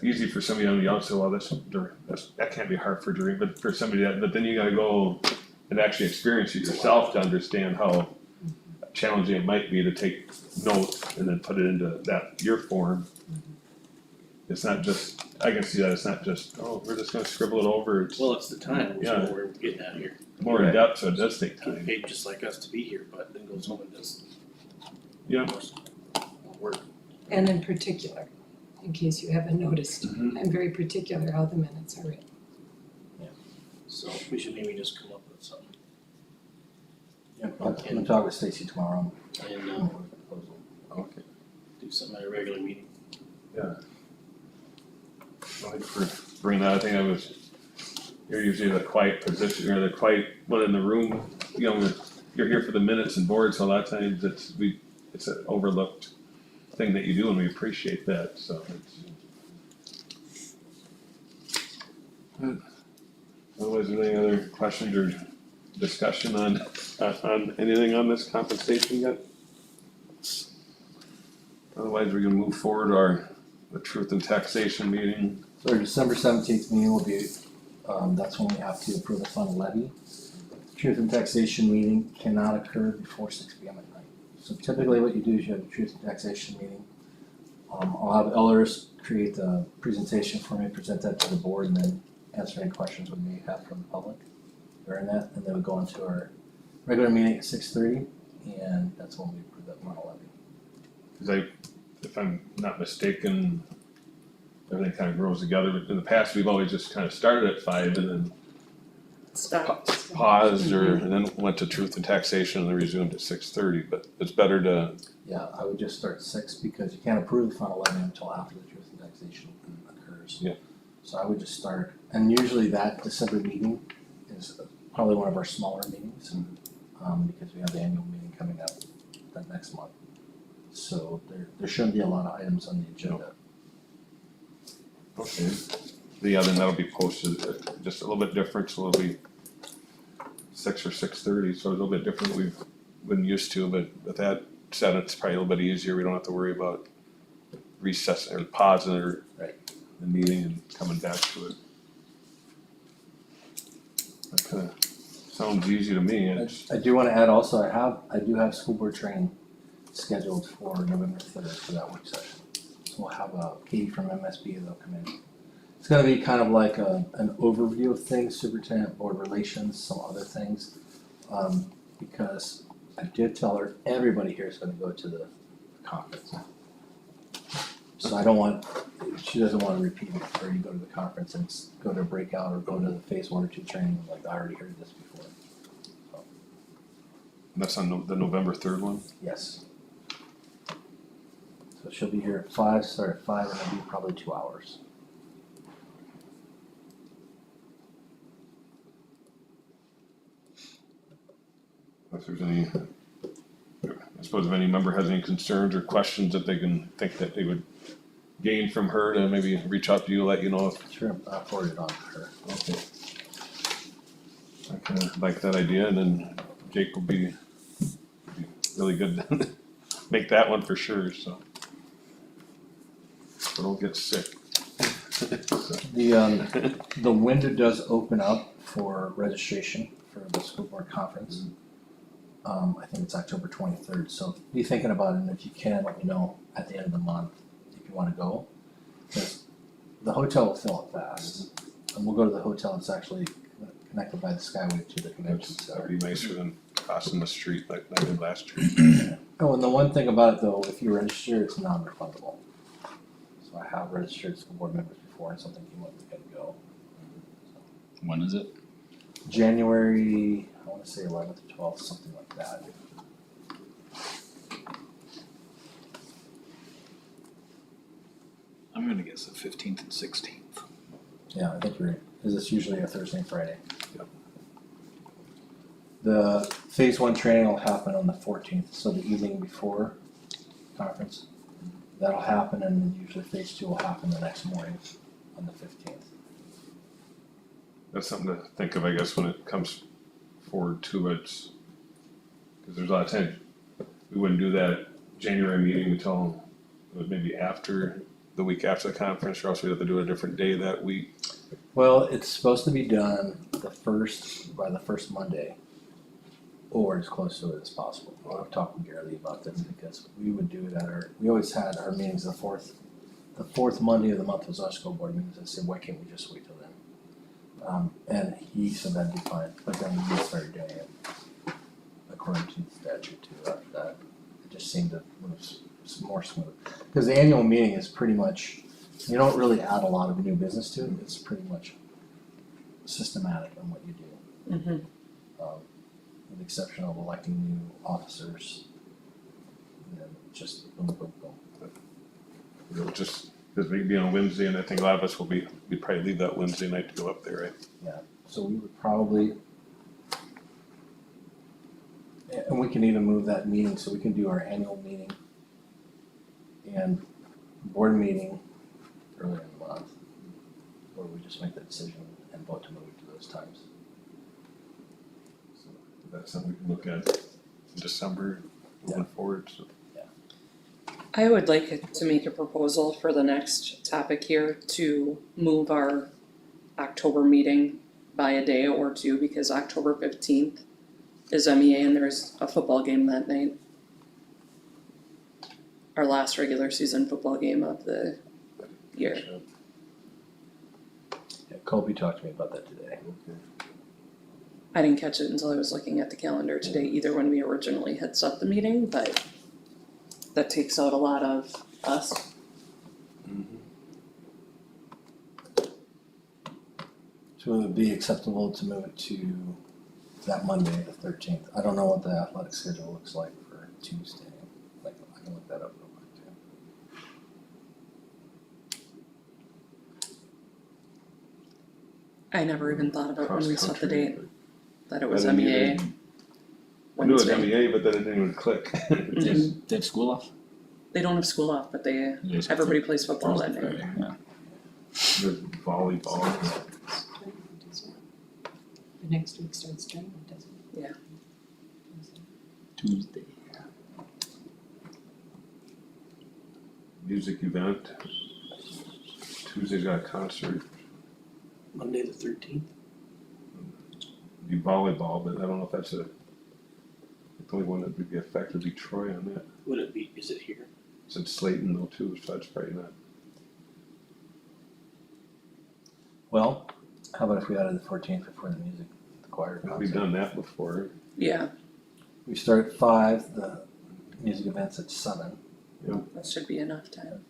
easy for somebody on the outside, well, that can't be hard for Doreen, but for somebody that, but then you gotta go and actually experience it yourself to understand how challenging it might be to take notes and then put it into your form. It's not just, I can see that, it's not just, oh, we're just gonna scribble it over, it's well, it's the time, which is Yeah. what we're getting at here. more in depth, so it does take Get time. paid just like us to be here, but then goes home and does Yeah. more work. And in particular, in case you haven't noticed, Mhm. I'm very particular how the minutes are written. So we should maybe just come up with something I'm gonna talk with Stacy tomorrow. and Okay. do something at a regular meeting. Thanks for bringing that, I think you're usually the quiet position, or the quiet one in the room, you know, you're here for the minutes and boards, so a lot of times it's an overlooked thing that you do, and we appreciate that, so it's. Otherwise, are there any other questions or discussion on anything on this compensation yet? Otherwise, we're gonna move forward the truth and taxation meeting. So our December 17th meeting will be, that's when we have to approve the final levy. Truth and taxation meeting cannot occur before 6 p.m. at night. So typically what you do is you have a truth and taxation meeting. I'll have Ellers create the presentation for me, present that to the board, and then answer any questions we may have from the public during that. And then we go into our regular meeting at 6:30, and that's when we approve that final levy. Cause if I'm not mistaken, everything kind of grows together, but in the past, we've always just kind of started at 5 and then Stop. paused and then went to truth and taxation and then resumed at 6:30, but it's better to, Yeah, I would just start at 6 because you can't approve the final levy until after the truth and taxation occurs. Yeah. So I would just start, and usually that December meeting is probably one of our smaller meetings, because we have the annual meeting coming up that next month. So there shouldn't be a lot of items on the agenda. okay. Then that'll be posted, just a little bit different, so it'll be 6 or 6:30, so a little bit different than we've been used to, but with that said, it's probably a little bit easier, we don't have to worry about recessing or pausing or Right. the meeting and coming back to it. That kinda sounds easy to me, it's, I do wanna add also, I do have school board training scheduled for November 3rd for that work session. So we'll have Katie from MSB that'll come in. It's gonna be kind of like an overview of things, superintendent, board relations, some other things. Because I did tell her, everybody here is gonna go to the conference. So I don't want, she doesn't wanna repeat it, or you go to the conference and go to a breakout or go to the phase 1 or 2 training, like I already heard this before. that's on the November 3rd one? Yes. So she'll be here at 5, start at 5, and it'll be probably 2 hours. If there's any, I suppose if any member has any concerns or questions that they can think that they would gain from her, to maybe reach out to you, let you know if. Sure, I'll forward it on to her. Okay. I kinda like that idea, and then Jake will be really good to make that one for sure, so. So don't get sick. The window does open up for registration for the school board conference. I think it's October 23rd, so be thinking about it, and if you can, let me know at the end of the month if you wanna go. Because the hotel will fill up fast, and we'll go to the hotel that's actually connected by the Skyway to the convention center. That'd be nicer than crossing the street like I did last year. Oh, and the one thing about it though, if you register, it's non-refundable. So I have registered school board members before and something came up, we couldn't go. When is it? January, I wanna say 11th or 12th, something like that. I'm gonna guess the 15th and 16th. Yeah, I think you're right, cause it's usually a Thursday and Friday. Yep. The phase 1 training will happen on the 14th, so the evening before conference. That'll happen, and then usually phase 2 will happen the next morning on the 15th. That's something to think of, I guess, when it comes forward to it. Cause there's a lot of times, we wouldn't do that January meeting until it was maybe after, the week after the conference, or else we'd have to do it a different day that week. Well, it's supposed to be done by the first Monday, or as close to it as possible. I've talked with Gary Lee about this because we would do it we always had our meetings the fourth Monday of the month was our school board meetings. I said, why can't we just wait till then? And he said that'd be fine, but then we started doing it according to the statute too. After that, it just seemed to move more smooth. Because the annual meeting is pretty much, you don't really add a lot of new business to it. It's pretty much systematic on what you do. Mhm. With the exception of electing new officers. And then just boom, boom, boom. It'll just, because we'd be on a Wednesday, and I think a lot of us we'd probably leave that Wednesday night to go up there, right? So we would probably, and we can even move that meeting, so we can do our annual meeting and board meeting earlier in the month, or we just make that decision and vote to move it to those times. So that's something we can look at in December moving forward, so. I would like to make a proposal for the next topic here to move our October meeting by a day or two, because October 15th is MEA and there's a football game that night. Our last regular season football game of the year. Yeah, Colby talked to me about that today. I didn't catch it until I was looking at the calendar today, either when we originally had set the meeting, but that takes out a lot of us. So it would be acceptable to move it to that Monday, the 13th. I don't know what the athletic schedule looks like for Tuesday. Like, I can look that up real quick too. I never even thought about when we set the Cross-country, date, that it but was I didn't MEA even- I knew it was Wednesday. MEA, but then it didn't even click. Mhm. They have school off? They don't have school off, but everybody plays football that night. Yeah. There's volleyball. The next week starts training, doesn't it? Yeah. Tuesday. Music event. Tuesday's got a concert. Monday the 13th. Be volleyball, but I don't know if that's the only one that would be affected would be Troy on that. Would it be, is it here? It's in Slayton though too, so that's probably not. Well, how about if we added the 14th before the music, the choir concert? We've done that before. Yeah, We start at 5, the music event's at 7, that should be enough time.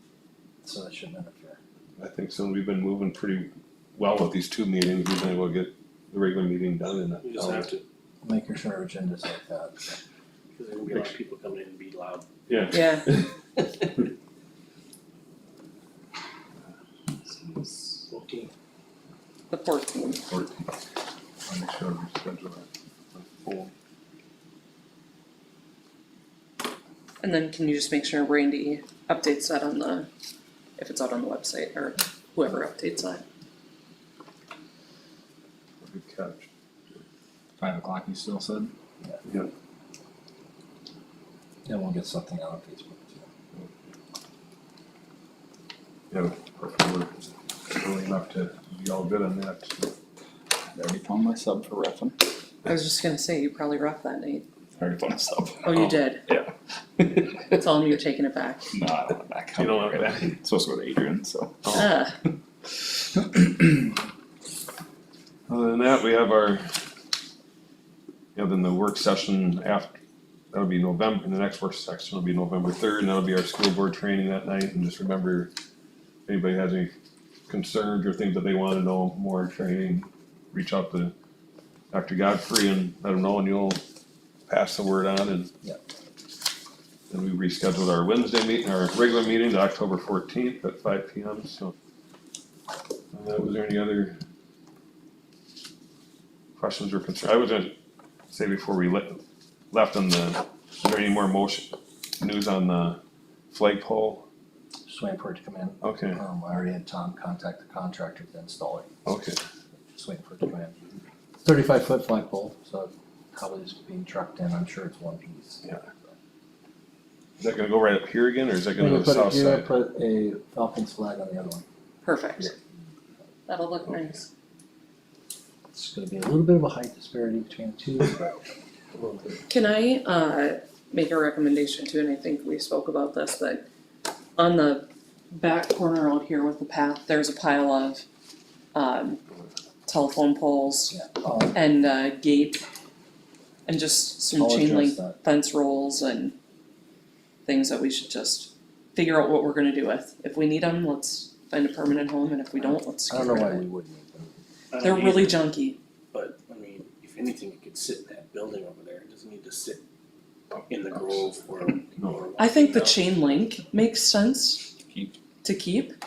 so that shouldn't interfere. I think so. We've been moving pretty well with these two meetings. We've been able to get the regular meeting done in We just have to, Making sure our agenda's like that. because there's gonna be a lot of people coming in and be loud. Yeah. Yeah. 14th. The 14th. 14. I'll make sure we schedule that full. And then can you just make sure Randy updates that on the, if it's out on the website, or whoever updates that. Good catch. 5 o'clock, you still said? Yeah. Yeah, we'll get something out on Facebook too. Yeah, hopefully we're early enough to be all good on that. I already found my sub for reffing. I was just gonna say, you probably roughed that night. I already found a sub. Oh, you did? Yeah. Tell him you're taking it back. No, I don't want it back. You don't want it back? It's supposed to go to Adrian, so. Ah, Other than that, we have our, then the work session after, that'll be November, and the next work session will be November 3rd, and that'll be our school board training that night, and just remember, if anybody has any concerns or things that they wanna know more training, reach out to Dr. Godfrey and let him know, and you'll pass the word on, and Yep. then we rescheduled our Wednesday meeting, our regular meeting to October 14th at 5 p.m. So, was there any other questions or concerns? I was gonna say before we left on the, is there any more news on the flagpole? Just waiting for it to come in. Okay, I already had Tom contact the contractor to install it. okay. Just waiting for it to come in. 35-foot flagpole, so probably is being trucked in. I'm sure it's one piece. Yeah. Is that gonna go right up here again, or is that We're gonna go gonna to the south put side? a Falcons flag on the other one. Perfect. That'll look Okay. nice. It's gonna be a little bit of a height disparity between the two, but Can I make a recommendation too, and I think we spoke about this, but on the back corner out here with the path, there's a pile of telephone poles yeah, and gate and just some I'll chain link address that. fence rolls and things that we should just figure out what we're gonna do with. If we need them, let's find a permanent home, and if we don't, let's I get don't know rid why of we it. wouldn't need them. I don't They're really either, junky. But, I mean, if anything, it could sit in that building over there, it doesn't need to sit in the grove or. or I think the walking chain link makes sense to keep,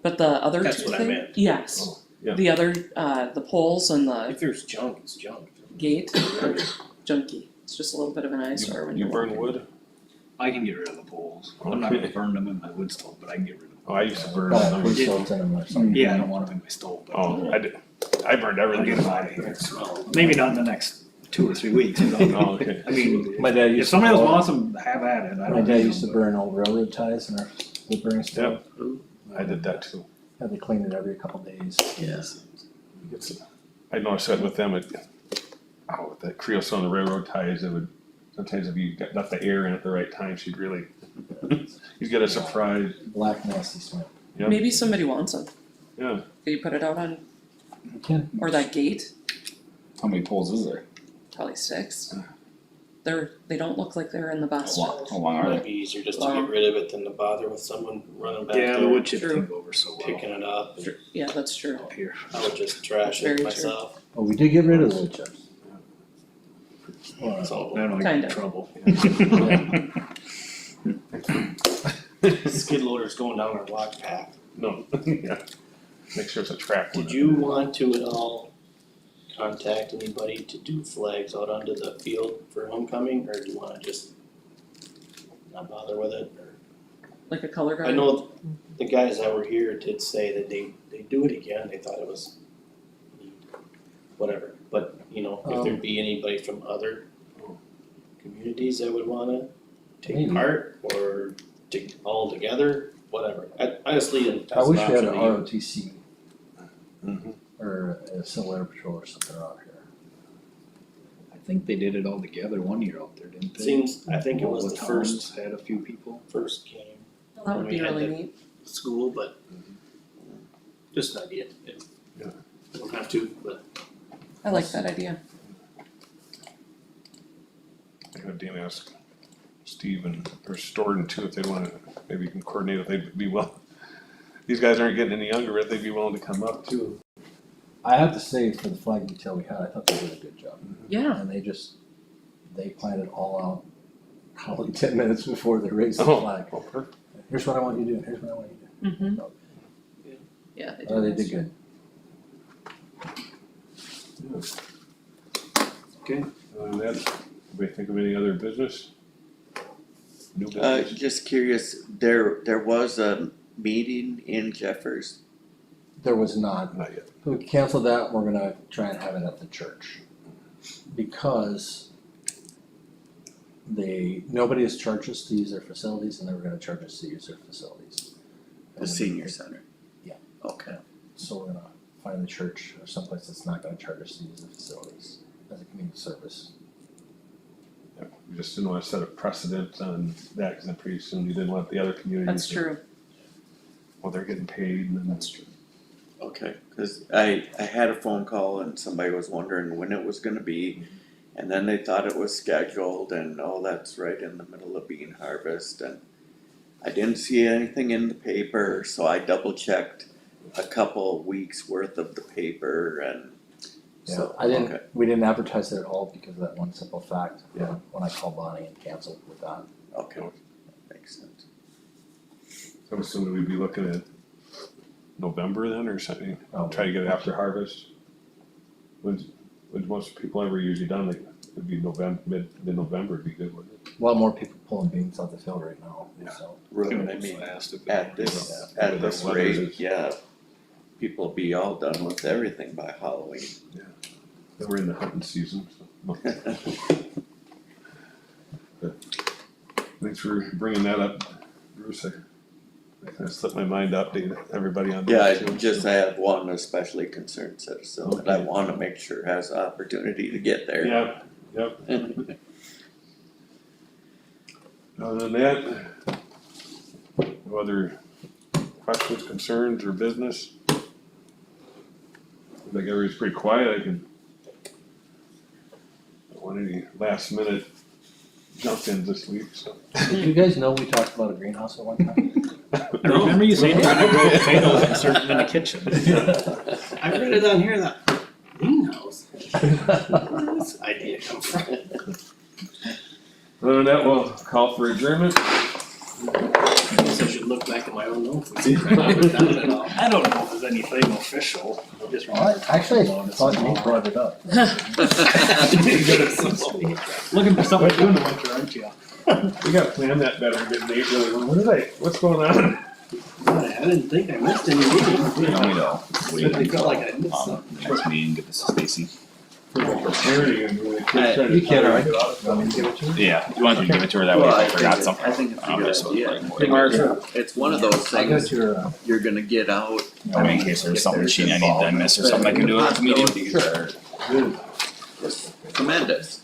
but the other That's two what I things, meant. yes. Oh, yeah. The other, the poles and out. the If there's junk, it's junk. gate are junky. It's just a little bit of an eyesore when You you're burn walking. wood? I can get rid of the poles. I'm not gonna Okay. burn them in my wood stove, but I can get rid of them. Oh, I used to burn But them. put salt in them or something. Yeah, I don't want them in my stove, but Oh, I did, I burned I'll everything. get them out of here. Well, Maybe not in the next 2 or 3 weeks. Oh, okay. I mean, My dad if used to. somebody else burn- wants them, have at it. I My don't dad need used to them, burn old railroad ties in our wood burning stove. I did that too. Had to clean it every couple days. yes. I noticed that with them, with that creosote on the railroad ties, it would, sometimes if you left the air in at the right time, she'd really, you'd get a surprise. Black nasty smell. Yep. Maybe somebody wants them. Yeah, Could you put it out on, You can. or that gate? How many poles is there? Probably 6. They don't look like they're in the best. How long are Might they? be easier just to get rid of it than to bother with someone running back Yeah, the there, wood chip True. can go over so well picking it up. Yeah, that's true. up here. I would just trash Very it true. myself. Oh, we did get rid of the wood chips. So I don't get Kinda. in trouble. skid loader's going down our block path. no, yeah. Make sure it's a track. Did you want to at all contact anybody to do flags out onto the field for homecoming, or do you wanna just not bother with it, or? Like a color guide. I know the guys that were here did say that they do it again, they thought it was neat, whatever, but, you know, if there'd be anybody from other communities that would wanna take Maybe. part, or all together, whatever, I just leave it I as an wish we had option an to you. ROTC Mhm. or a Civil Air Patrol or something around here. I think they did it all together one year out there, didn't they? Seems, I think it All was the towns first had a few people. game That would we be had really the- neat. school, but just an idea. Yeah. Don't have to, but I like that idea. I have Dan ask Steve or Storton too, if they wanna, maybe you can coordinate if they'd be well. These guys aren't getting any younger, if they'd be willing to come up too. I have to say, for the flag detail we had, I thought they did a good job. Yeah. And they planned it all out probably 10 minutes before they raised the Oh, flag. oh, perfect. Here's what I want you to do, here's what I want you to do. Mm-hmm. So, Yeah, they they did. did good. Okay, other than that, anybody think of any other business? New business? Just curious, there was a meeting in Jeffers. There was not. Not yet. We canceled that, we're gonna try and have it at the church. Because nobody has charged us to use their facilities and they were gonna charge us to use their facilities. The senior center. Yeah. Okay. So we're gonna find the church or someplace that's not gonna charge us to use the facilities as a community service. Yeah, we just didn't wanna set a precedent on that, cause then pretty soon you didn't want the other communities. That's to- true. Well, they're getting paid and then. That's true. Okay, cause I had a phone call and somebody was wondering when it was gonna be. And then they thought it was scheduled and, oh, that's right in the middle of bean harvest and I didn't see anything in the paper, so I double checked a couple weeks worth of the paper and Yeah, So, I didn't, okay. we didn't advertise it at all because of that one simple fact, when I called Bonnie and canceled with that. Okay, makes sense. So I'm assuming we'd be looking at November then or something, Oh. try to get it after harvest. When's most people ever usually done, like, it'd be November, mid-November would be good, wouldn't it? A lot more people pulling beans out the field right now, so. Really, I It's mean, fast if at it- this, Yeah. at this Weather rate, is- yeah, people will be all done with everything by Halloween. Then we're in the hunting season, so. Thanks for bringing that up, Bruce. I kind of slipped my mind to update everybody on Yeah, that too. I have one especially concerned citizen that I wanna make sure has the opportunity to get there. Yep. Other than that, no other questions, concerns, or business? Like everybody's pretty quiet, I can. Don't want any last minute jump ins this week, so. Did you guys know we talked about a greenhouse at one time? I remember you saying you were gonna grow potatoes and serve them in the kitchen. I read it on here that greenhouse. Where did this idea come from? Other than that, we'll call for adjournment. I guess I should look back at my own notes and see if I ever done it at all. I don't know if there's anything official, just Actually, I thought Nate brought it up. looking for something to do in the winter, aren't you? We gotta plan that better, get Nate really, what's going on? God, I didn't think I missed any meetings. You want me to wait I felt like I until, missed something. the next meeting, get this to Stacy? Preparing and really trying to. You can, alright. get out. You want me to give it to you? Yeah, you want to give it to her that way Well, if I forgot something? I think it's a good Just so, idea. like, Hey, Mark, it's one of those I'll give it things to her, you're gonna get out. I mean, in case there's something I miss or something I can do at the meeting. Possibilities are just tremendous.